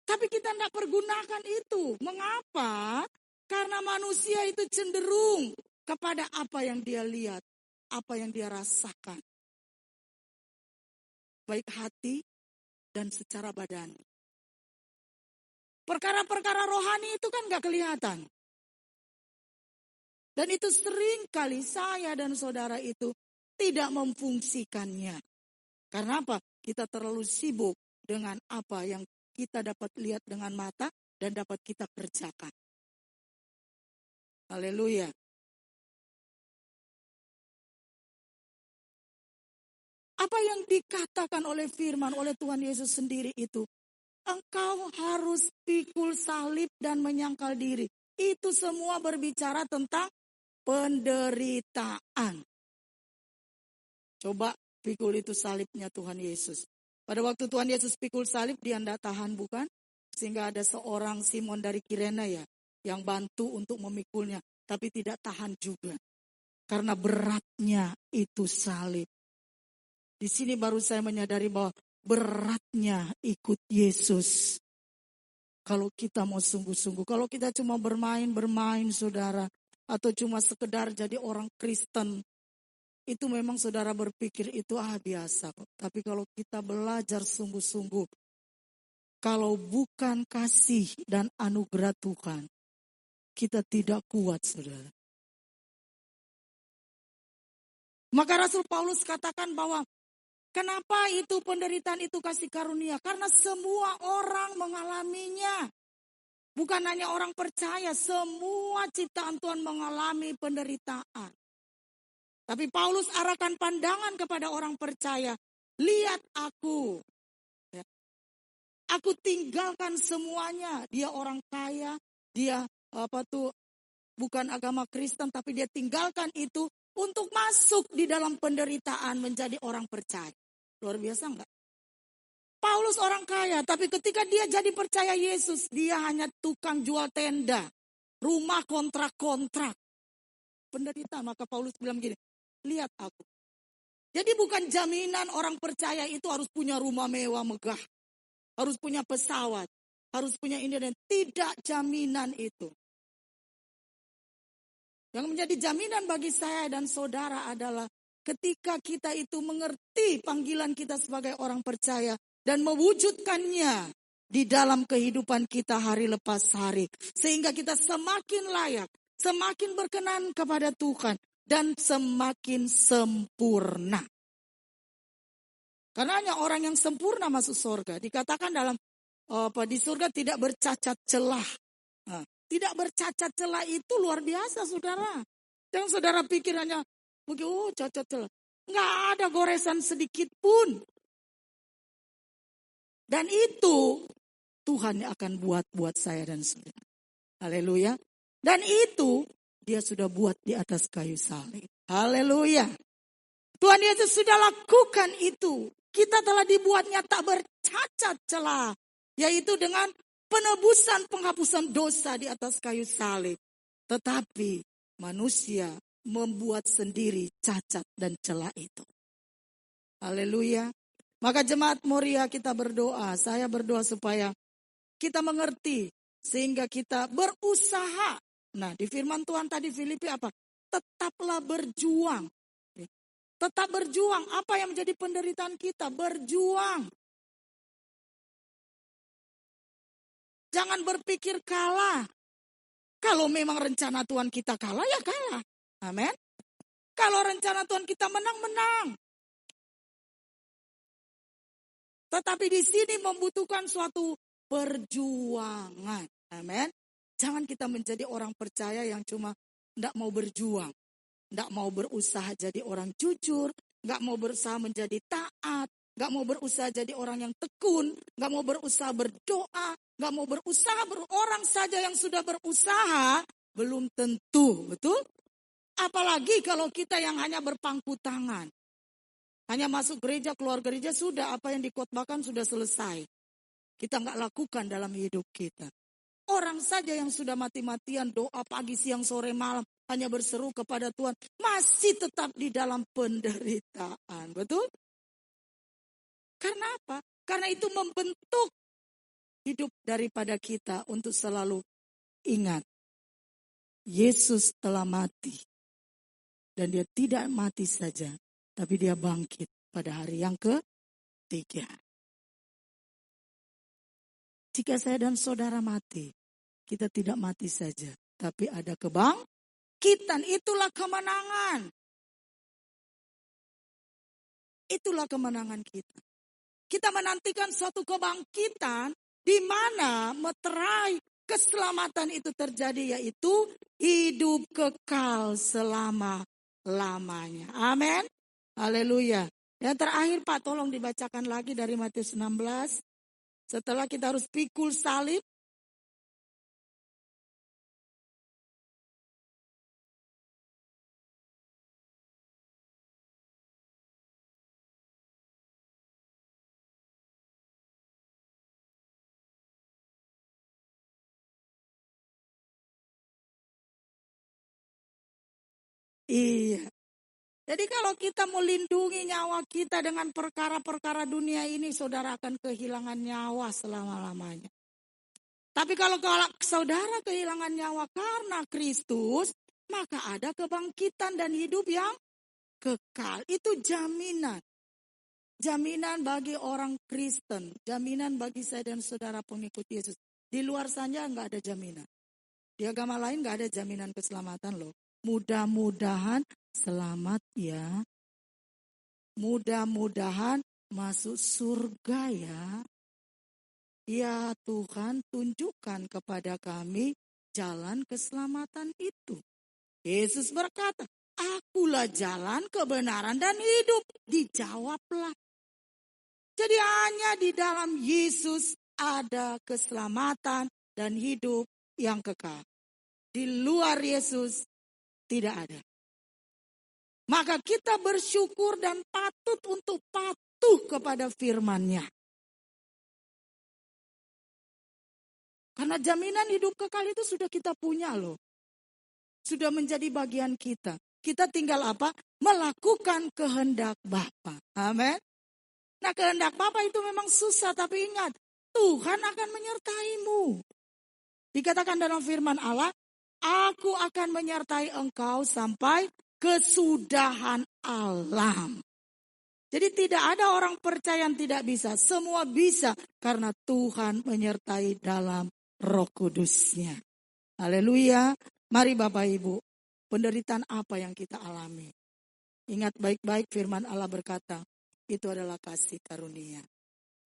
Tapi kita tidak pergunakan itu. Mengapa? Karena manusia itu cenderung kepada apa yang dia lihat, apa yang dia rasakan. Baik hati dan secara badan. Perkara-perkara rohani itu kan gak kelihatan. Dan itu sering kali saya dan saudara itu tidak memfungsikannya. Karena apa? Kita terlalu sibuk dengan apa yang kita dapat lihat dengan mata dan dapat kita kerjakan. Haleluya. Apa yang dikatakan oleh firman oleh Tuhan Yesus sendiri itu, engkau harus pikul salib dan menyangkal diri. Itu semua berbicara tentang penderitaan. Coba pikul itu salibnya Tuhan Yesus. Pada waktu Tuhan Yesus pikul salib, dia tidak tahan, bukan? Sehingga ada seorang Simon dari Kirene ya, yang bantu untuk memikulnya. Tapi tidak tahan juga. Karena beratnya itu salib. Di sini baru saya menyadari bahwa beratnya ikut Yesus. Kalau kita mau sungguh-sungguh, kalau kita cuma bermain saudara, atau cuma sekedar jadi orang Kristen, itu memang saudara berpikir itu biasa kok. Tapi kalau kita belajar sungguh-sungguh, kalau bukan kasih dan anugerah Tuhan, kita tidak kuat saudara. Maka Rasul Paulus katakan bahwa kenapa itu penderitaan itu kasih karunia? Karena semua orang mengalaminya. Bukan hanya orang percaya, semua ciptaan Tuhan mengalami penderitaan. Tapi Paulus arahkan pandangan kepada orang percaya. Lihat aku. Ya. Aku tinggalkan semuanya. Dia orang kaya, dia bukan agama Kristen, tapi dia tinggalkan itu untuk masuk di dalam penderitaan menjadi orang percaya. Luar biasa enggak? Paulus orang kaya, tapi ketika dia jadi percaya Yesus, dia hanya tukang jual tenda, rumah kontrak-kontrak. Penderitaan, maka Paulus bilang begini, lihat aku. Jadi bukan jaminan orang percaya itu harus punya rumah mewah megah, harus punya pesawat, harus punya ini dan tidak jaminan itu. Yang menjadi jaminan bagi saya dan saudara adalah ketika kita itu mengerti panggilan kita sebagai orang percaya dan mewujudkannya di dalam kehidupan kita hari lepas hari. Sehingga kita semakin layak, semakin berkenan kepada Tuhan dan semakin sempurna. Karena hanya orang yang sempurna masuk surga. Dikatakan dalam di surga tidak bercacat celah. Nah, tidak bercacat celah itu luar biasa saudara. Jangan saudara pikir hanya cacat celah. Nggak ada goresan sedikit pun. Dan itu Tuhan yang akan buat saya dan saudara. Haleluya. Dan itu dia sudah buat di atas kayu salib. Haleluya. Tuhan Yesus sudah lakukan itu. Kita telah dibuatnya tak bercacat celah. Yaitu dengan penebusan penghapusan dosa di atas kayu salib. Tetapi manusia membuat sendiri cacat dan celah itu. Haleluya. Maka jemaat Moria kita berdoa. Saya berdoa supaya kita mengerti. Sehingga kita berusaha. Nah di firman Tuhan tadi Filipi apa? Tetaplah berjuang. Tetap berjuang. Apa yang menjadi penderitaan kita? Berjuang. Jangan berpikir kalah. Kalau memang rencana Tuhan kita kalah, ya kalah. Amin. Kalau rencana Tuhan kita menang, menang. Tetapi di sini membutuhkan suatu perjuangan. Amin. Jangan kita menjadi orang percaya yang cuma tidak mau berjuang. Tidak mau berusaha jadi orang jujur. Tidak mau berusaha menjadi taat. Tidak mau berusaha jadi orang yang tekun. Tidak mau berusaha berdoa. Tidak mau berusaha. Orang saja yang sudah berusaha belum tentu. Betul? Apalagi kalau kita yang hanya berpangku tangan. Hanya masuk gereja, keluar gereja sudah. Apa yang dikhotbahkan sudah selesai. Kita nggak lakukan dalam hidup kita. Orang saja yang sudah mati-matian doa pagi, siang, sore, malam. Hanya berseru kepada Tuhan. Masih tetap di dalam penderitaan. Betul? Karena apa? Karena itu membentuk hidup daripada kita untuk selalu ingat. Yesus telah mati. Dan dia tidak mati saja. Tapi dia bangkit pada hari yang ketiga. Jika saya dan saudara mati. Kita tidak mati saja. Tapi ada kebangkitan. Itulah kemenangan. Itulah kemenangan kita. Kita menantikan suatu kebangkitan. Di mana meterai keselamatan itu terjadi. Yaitu hidup kekal selama-lamanya. Amin. Haleluya. Yang terakhir Pak tolong dibacakan lagi dari Matius 16. Setelah kita harus pikul salib. Iya. Jadi kalau kita melindungi nyawa kita dengan perkara-perkara dunia ini, saudara akan kehilangan nyawa selama-lamanya. Tapi kalau saudara kehilangan nyawa karena Kristus, maka ada kebangkitan dan hidup yang kekal. Itu jaminan. Jaminan bagi orang Kristen. Jaminan bagi saya dan saudara pengikut Yesus. Di luar sana nggak ada jaminan. Di agama lain nggak ada jaminan keselamatan loh. Mudah-mudahan selamat ya. Mudah-mudahan masuk surga ya. Ya Tuhan tunjukkan kepada kami jalan keselamatan itu. Yesus berkata, akulah jalan kebenaran dan hidup. Dijawablah. Jadi hanya di dalam Yesus ada keselamatan dan hidup yang kekal. Di luar Yesus tidak ada. Maka kita bersyukur dan patut untuk patuh kepada firman-Nya. Karena jaminan hidup kekal itu sudah kita punya loh. Sudah menjadi bagian kita. Kita tinggal apa? Melakukan kehendak Bapa. Amin. Nah kehendak Bapa itu memang susah, tapi ingat. Tuhan akan menyertaimu. Dikatakan dalam firman Allah, aku akan menyertai engkau sampai kesudahan alam. Jadi tidak ada orang percaya yang tidak bisa. Semua bisa karena Tuhan menyertai dalam Roh Kudus-Nya. Haleluya. Mari Bapak Ibu, penderitaan apa yang kita alami? Ingat baik-baik firman Allah berkata, itu adalah kasih karunia.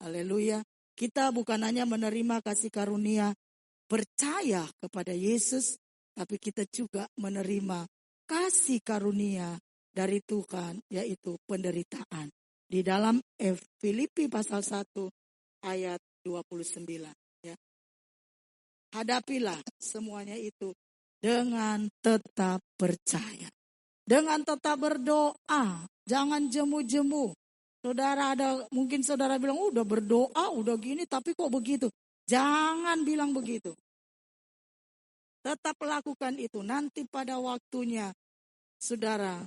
Haleluya. Kita bukan hanya menerima kasih karunia, percaya kepada Yesus, tapi kita juga menerima kasih karunia dari Tuhan, yaitu penderitaan. Di dalam Filipi pasal 1 ayat 29. Ya. hadapilah semuanya itu dengan tetap percaya. Dengan tetap berdoa, jangan jemu-jemu. Mungkin saudara bilang, udah berdoa, udah gini, tapi kok begitu. Jangan bilang begitu. Tetap lakukan itu. Nanti pada waktunya, saudara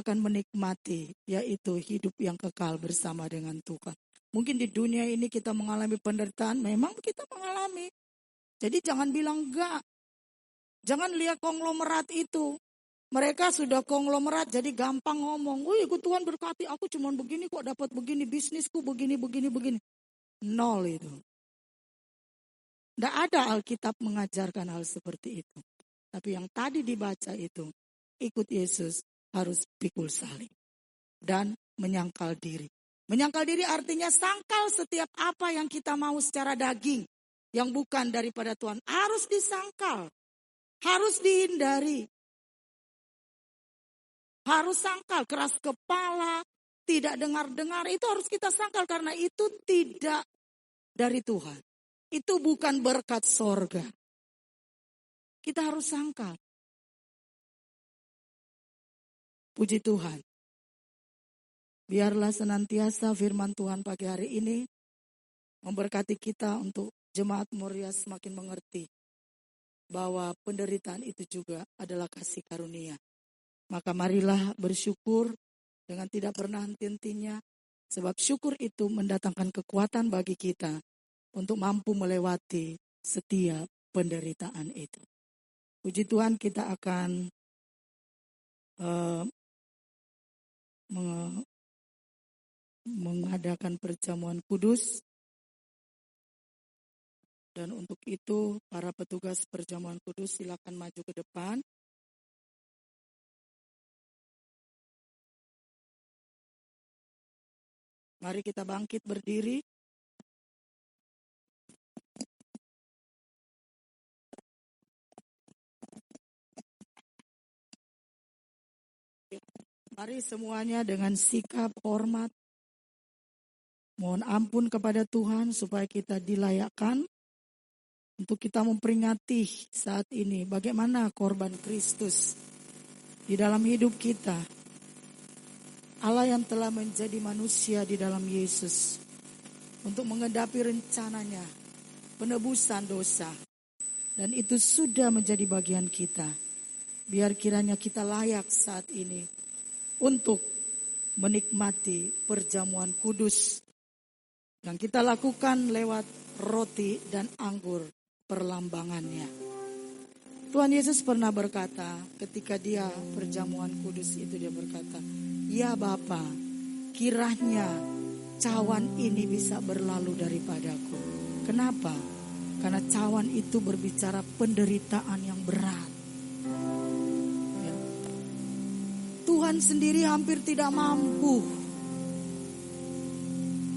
akan menikmati, yaitu hidup yang kekal bersama dengan Tuhan. Mungkin di dunia ini kita mengalami penderitaan, memang kita mengalami. Jadi jangan bilang enggak. Jangan lihat konglomerat itu. Mereka sudah konglomerat jadi gampang ngomong. Wih, Tuhan berkati aku cuma begini kok dapat begini, bisnisku begini. Nol itu. Tidak ada Alkitab mengajarkan hal seperti itu. Tapi yang tadi dibaca itu, ikut Yesus harus pikul salib dan menyangkal diri. Menyangkal diri artinya sangkal setiap apa yang kita mau secara daging. Yang bukan daripada Tuhan. Harus disangkal. Harus dihindari. Harus sangkal, keras kepala, tidak dengar-dengar, itu harus kita sangkal karena itu tidak dari Tuhan. Itu bukan berkat sorga. Kita harus sangkal. Puji Tuhan. Biarlah senantiasa firman Tuhan pagi hari ini memberkati kita untuk jemaat Moria semakin mengerti bahwa penderitaan itu juga adalah kasih karunia. Maka marilah bersyukur dengan tidak pernah henti-hentinya. Sebab syukur itu mendatangkan kekuatan bagi kita untuk mampu melewati setiap penderitaan itu. Puji Tuhan, kita akan mengadakan perjamuan kudus. Dan untuk itu para petugas perjamuan kudus silakan maju ke depan. Mari kita bangkit berdiri. Mari semuanya dengan sikap hormat. Mohon ampun kepada Tuhan supaya kita dilayakkan untuk kita memperingati saat ini bagaimana korban Kristus di dalam hidup kita. Allah yang telah menjadi manusia di dalam Yesus untuk mengedapi rencananya, penebusan dosa. Dan itu sudah menjadi bagian kita. Biar kiranya kita layak saat ini untuk menikmati perjamuan kudus yang kita lakukan lewat roti dan anggur perlambangannya. Tuhan Yesus pernah berkata ketika dia perjamuan kudus itu, dia berkata, ya Bapa, kiranya cawan ini bisa berlalu daripadaku. Kenapa? Karena cawan itu berbicara penderitaan yang berat. Ya. Tuhan sendiri hampir tidak mampu.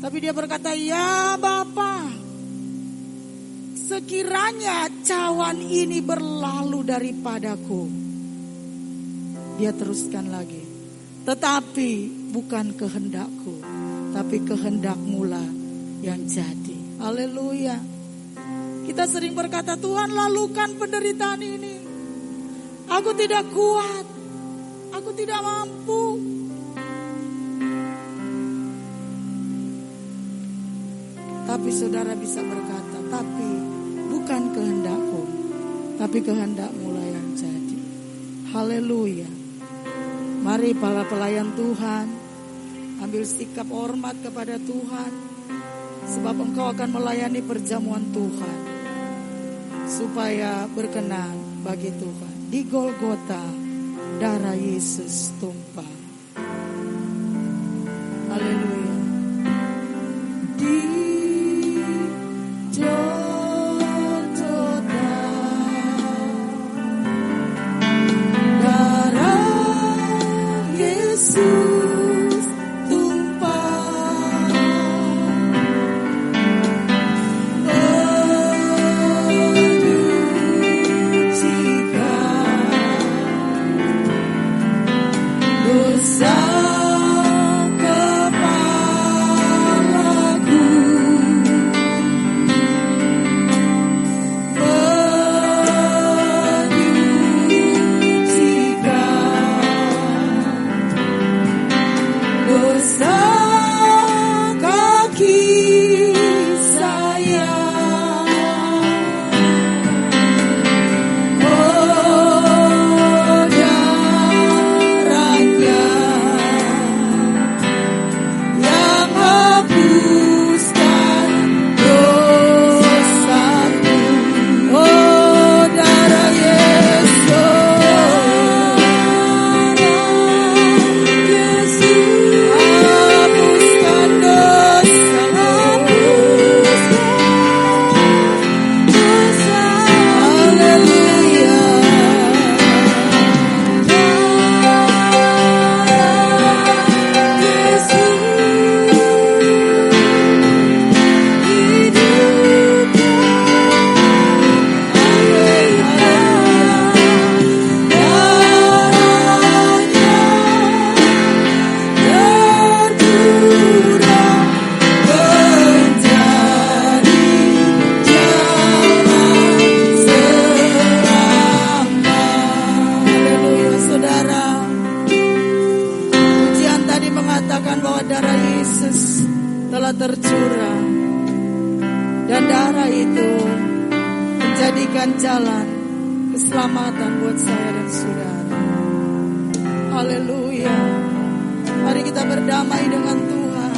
Tapi dia berkata, ya Bapa, sekiranya cawan ini berlalu daripadaku. Dia teruskan lagi. Tetapi bukan kehendakku, tapi kehendak-Mu-lah yang jadi. Haleluya. Kita sering berkata, Tuhan lalukan penderitaan ini. Aku tidak kuat. Aku tidak mampu. Tapi saudara bisa berkata, tapi bukan kehendak-Ku, tapi kehendak-Mu-lah yang jadi. Haleluya. Mari para pelayan Tuhan, ambil sikap hormat kepada Tuhan. Sebab engkau akan melayani perjamuan Tuhan. Supaya berkenan bagi Tuhan. Di Golgota, darah Yesus tumpah. Haleluya. Di Yesus tumpah, menyucikan dosa kepalaku, jalan keselamatan buat saya dan saudara. Haleluya. Mari kita berdamai dengan Tuhan,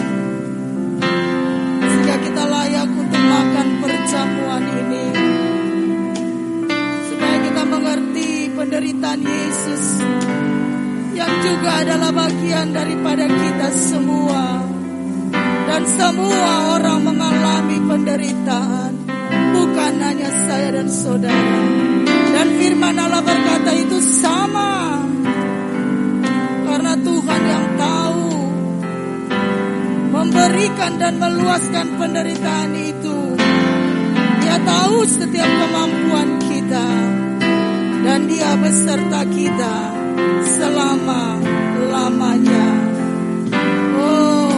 sehingga kita layak untuk makan perjamuan ini, supaya kita mengerti penderitaan Yesus yang juga adalah bagian daripada kita semua. Dan semua orang mengalami penderitaan, bukan hanya saya dan saudara. Dan firman Allah berkata itu sama, karena Tuhan yang tahu memberikan dan meluaskan penderitaan itu. Dia tahu setiap kemampuan kita, dan Dia beserta kita selama-lamanya. Oh,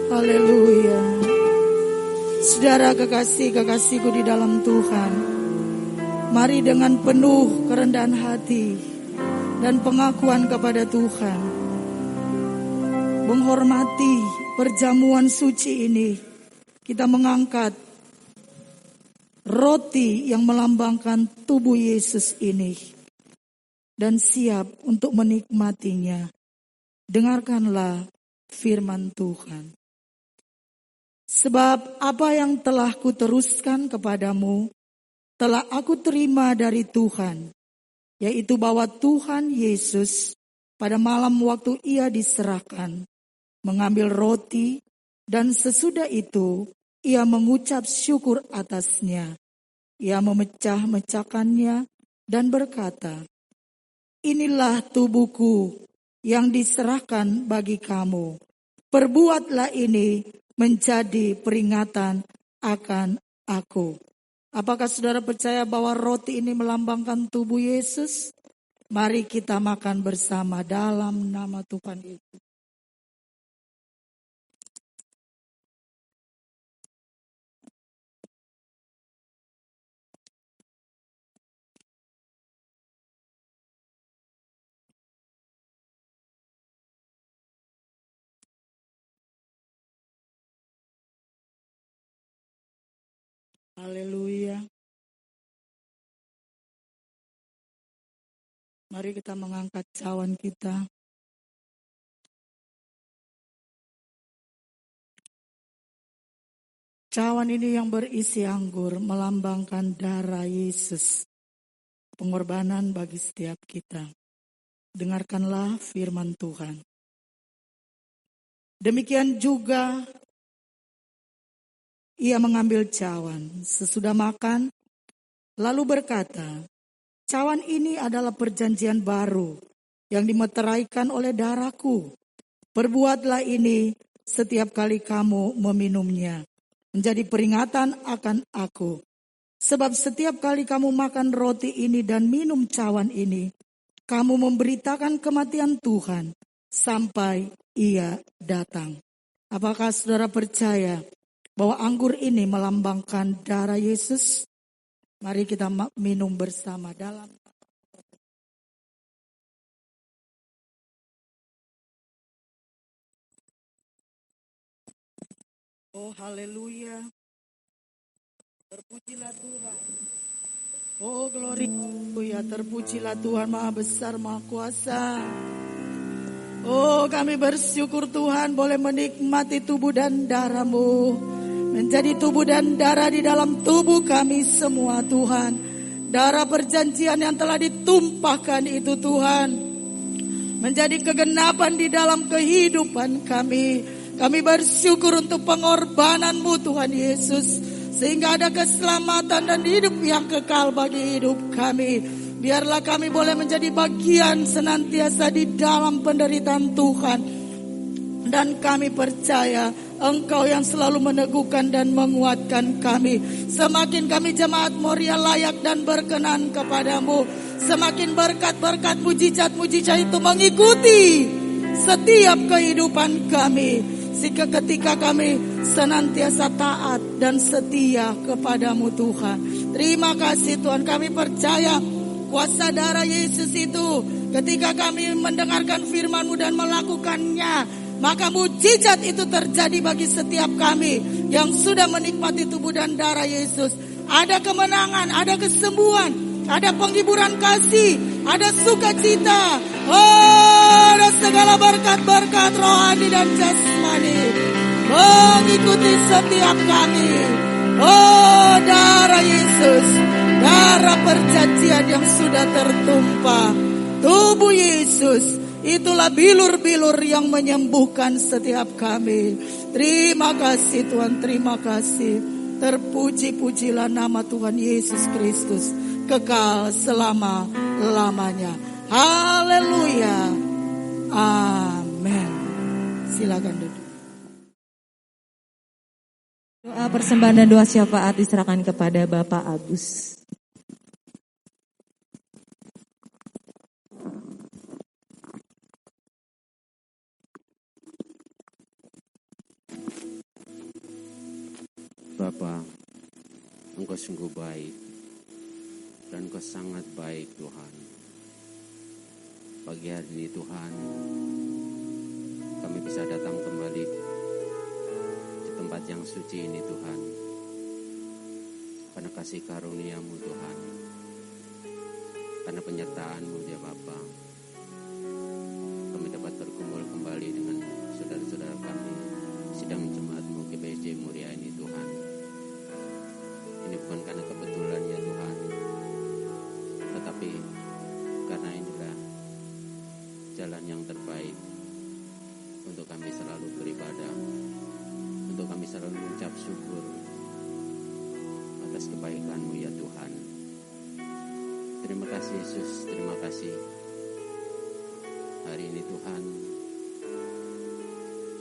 haleluya. Saudara kekasih-kekasihku di dalam Tuhan, mari dengan penuh kerendahan hati dan pengakuan kepada Tuhan, menghormati perjamuan suci ini, kita mengangkat roti yang melambangkan tubuh Yesus ini dan siap untuk menikmatinya. Dengarkanlah firman Tuhan. Sebab apa yang telah kuteruskan kepadamu, telah aku terima dari Tuhan, yaitu bahwa Tuhan Yesus pada malam waktu Ia diserahkan, mengambil roti, dan sesudah itu Ia mengucap syukur atasnya. Ia memecah-mecahkannya dan berkata, "Inilah tubuhku yang diserahkan bagi kamu. Perbuatlah ini menjadi peringatan akan aku." Apakah saudara percaya bahwa roti ini melambangkan tubuh Yesus? Mari kita makan bersama dalam nama Tuhan Yesus. Haleluya. Mari kita mengangkat cawan kita. Cawan ini yang berisi anggur melambangkan darah Yesus, pengorbanan bagi setiap kita. Dengarkanlah firman Tuhan. Demikian juga Ia mengambil cawan sesudah makan, lalu berkata, "Cawan ini adalah perjanjian baru yang dimeteraikan oleh darahku. Perbuatlah ini setiap kali kamu meminumnya, menjadi peringatan akan aku. Sebab setiap kali kamu makan roti ini dan minum cawan ini, kamu memberitakan kematian Tuhan sampai Ia datang." Apakah saudara percaya bahwa anggur ini melambangkan darah Yesus? Mari kita minum bersama dalam. Oh haleluya. Terpujilah Tuhan. Oh glory. Ya terpujilah Tuhan Maha Besar Maha Kuasa. Oh kami bersyukur Tuhan boleh menikmati tubuh dan darah-Mu. Menjadi tubuh dan darah di dalam tubuh kami semua Tuhan. Darah perjanjian yang telah ditumpahkan itu Tuhan, menjadi kegenapan di dalam kehidupan kami. Kami bersyukur untuk pengorbanan-Mu Tuhan Yesus, sehingga ada keselamatan dan hidup yang kekal bagi hidup kami. Biarlah kami boleh menjadi bagian senantiasa di dalam penderitaan Tuhan. Dan kami percaya Engkau yang selalu meneguhkan dan menguatkan kami. Semakin kami jemaat Moria layak dan berkenan kepadamu, semakin berkat-berkat mujizat-mujizat itu mengikuti setiap kehidupan kami. Sehingga ketika kami senantiasa taat dan setia kepadamu Tuhan. Terima kasih Tuhan, kami percaya kuasa darah Yesus itu ketika kami mendengarkan firman-Mu dan melakukannya, maka mujizat itu terjadi bagi setiap kami yang sudah menikmati tubuh dan darah Yesus. ada kemenangan, ada kesembuhan, ada penghiburan kasih, ada sukacita, ada segala berkat-berkat rohani dan jasmani mengikuti setiap kami. Oh, darah Yesus, darah perjanjian yang sudah tertumpah, tubuh Yesus, itulah bilur-bilur yang menyembuhkan setiap kami. Terima kasih Tuhan, terima kasih. Terpuji-pujilah nama Tuhan Yesus Kristus kekal selama-lamanya. Haleluya. Amin. Silakan duduk. Doa persembahan dan doa syafaat diserahkan kepada Bapak Agus. Bapa, Engkau sungguh baik dan Engkau sangat baik Tuhan. Pagi hari ini Tuhan, kami bisa datang kembali di tempat yang suci ini Tuhan, karena kasih karunia-Mu Tuhan, karena penyertaan-Mu ya Bapa. Kami dapat berkumpul kembali dengan saudara-saudara kami sidang jemaat-Mu GBSJ Muria ini Tuhan. Ini bukan karena kebetulan ya Tuhan, tetapi karena inilah jalan yang terbaik untuk kami selalu beribadah, untuk kami selalu mengucap syukur atas kebaikan-Mu ya Tuhan. Terima kasih Yesus, terima kasih. Hari ini Tuhan,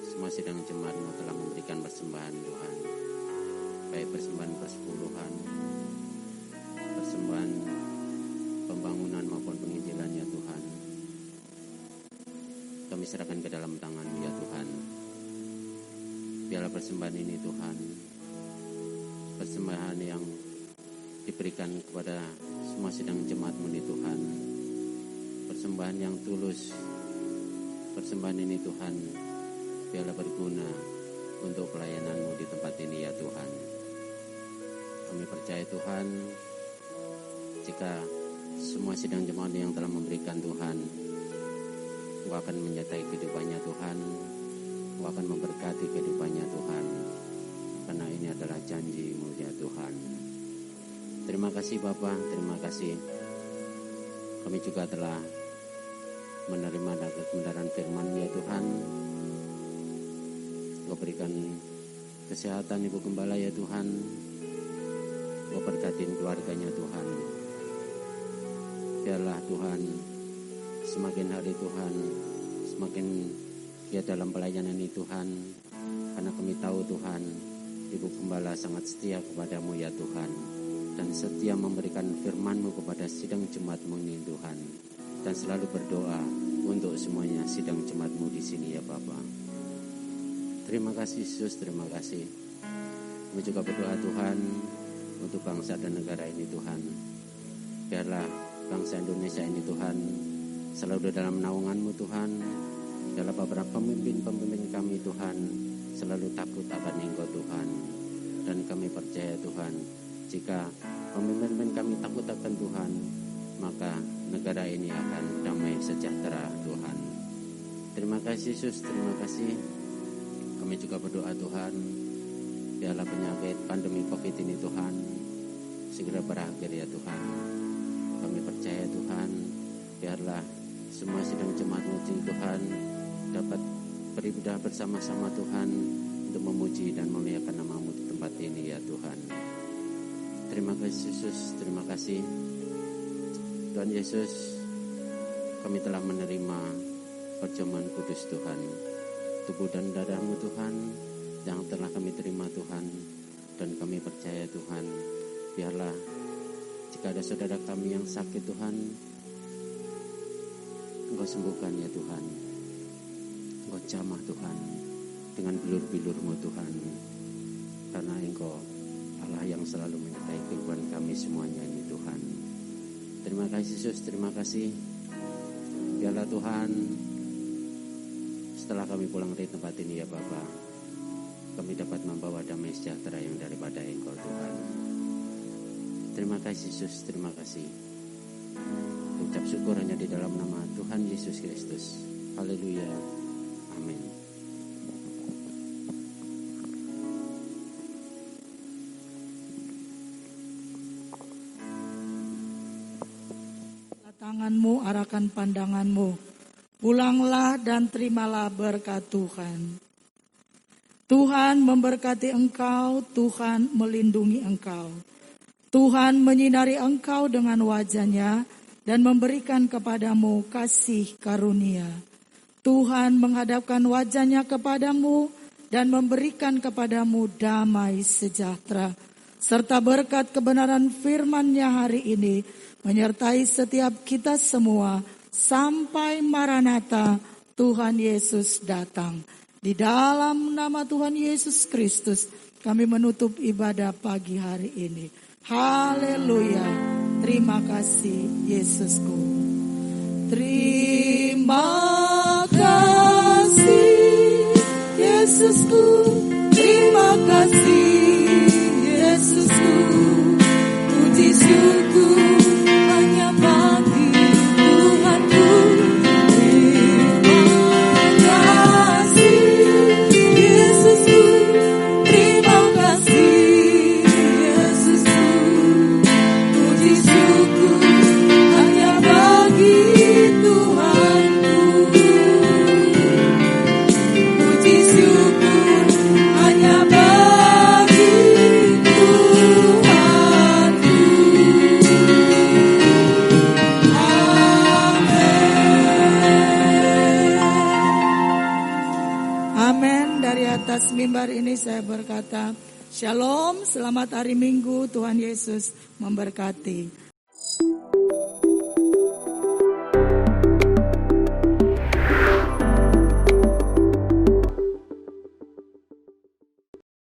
semua sidang jemaat-Mu telah memberikan persembahan Tuhan, baik persembahan persepuluhan, persembahan pembangunan maupun penginjilan ya Tuhan. Kami serahkan ke dalam tangan-Mu ya Tuhan. Biarlah persembahan ini Tuhan, persembahan yang diberikan kepada semua sidang jemaat-Mu ini Tuhan, persembahan yang tulus. Persembahan ini Tuhan, biarlah berguna untuk pelayanan-Mu di tempat ini ya Tuhan. Kami percaya Tuhan, jika semua sidang jemaat yang telah memberikan Tuhan, Engkau akan menyertai kehidupannya Tuhan, Engkau akan memberkati kehidupannya Tuhan, karena ini adalah janji-Mu ya Tuhan. Terima kasih Bapa, terima kasih. Kami juga telah menerima kebenaran firman-Mu ya Tuhan. Engkau berikan kesehatan Ibu Gembala ya Tuhan. Engkau berkatin keluarganya Tuhan. Biarlah Tuhan, semakin hari Tuhan, semakin dia dalam pelayanan ini Tuhan. Karena kami tahu Tuhan, Ibu Gembala sangat setia kepada-Mu ya Tuhan. Dan setia memberikan firman-Mu kepada sidang jemaat-Mu ini Tuhan. Dan selalu berdoa untuk semuanya sidang jemaat-Mu di sini ya Bapa. Terima kasih Yesus, terima kasih. Kami juga berdoa Tuhan untuk bangsa dan negara ini Tuhan. Biarlah bangsa Indonesia ini Tuhan selalu dalam naungan-Mu Tuhan. Biarlah beberapa pemimpin-pemimpin kami Tuhan selalu takut akan Engkau Tuhan. Dan kami percaya Tuhan, jika pemimpin kami takut akan Tuhan, maka negara ini akan damai sejahtera Tuhan. Terima kasih Yesus, terima kasih. Kami juga berdoa Tuhan, biarlah penyakit pandemi COVID ini Tuhan segera berakhir ya Tuhan. Kami percaya Tuhan, biarlah semua sidang jemaat-Mu ini Tuhan dapat beribadah bersama-sama Tuhan untuk memuji dan memuliakan nama-Mu di tempat ini ya Tuhan. Terima kasih Yesus, terima kasih Tuhan Yesus. Kami telah menerima perjamuan kudus Tuhan, tubuh dan darah-Mu Tuhan yang telah kami terima Tuhan. Dan kami percaya Tuhan, biarlah jika ada saudara kami yang sakit Tuhan, Engkau sembuhkan ya Tuhan. Engkau jamah Tuhan dengan bilur-bilur-Mu Tuhan, karena Engkau Allah yang selalu menyertai kehidupan kami semuanya ini Tuhan. Terima kasih Yesus, terima kasih. Biarlah Tuhan, setelah kami pulang dari tempat ini ya Bapa, kami dapat membawa damai sejahtera yang daripada Engkau Tuhan. Terima kasih Yesus, terima kasih. Ucap syukur hanya di dalam nama Tuhan Yesus Kristus. Haleluya. Amin. Tanganmu, arahkan pandanganmu. Pulanglah dan terimalah berkat Tuhan. Tuhan memberkati engkau, Tuhan melindungi engkau. Tuhan menyinari engkau dengan wajah-Nya dan memberikan kepadamu kasih karunia. Tuhan menghadapkan wajah-Nya kepadamu dan memberikan kepadamu damai sejahtera. Serta berkat kebenaran firman-Nya hari ini menyertai setiap kita semua sampai Maranatha Tuhan Yesus datang. Di dalam nama Tuhan Yesus Kristus kami menutup ibadah pagi hari ini. Haleluya. Terima kasih Yesusku. Terima kasih Yesusku. Terima kasih Yesusku. Puji syukur hanya bagi Tuhanku. Terima kasih Yesusku. Terima kasih Yesusku. Puji syukur hanya bagi Tuhanku. Puji syukur hanya bagi Tuhanku. Amin. Dari atas mimbar ini saya berkata, Shalom, selamat hari Minggu, Tuhan Yesus memberkati.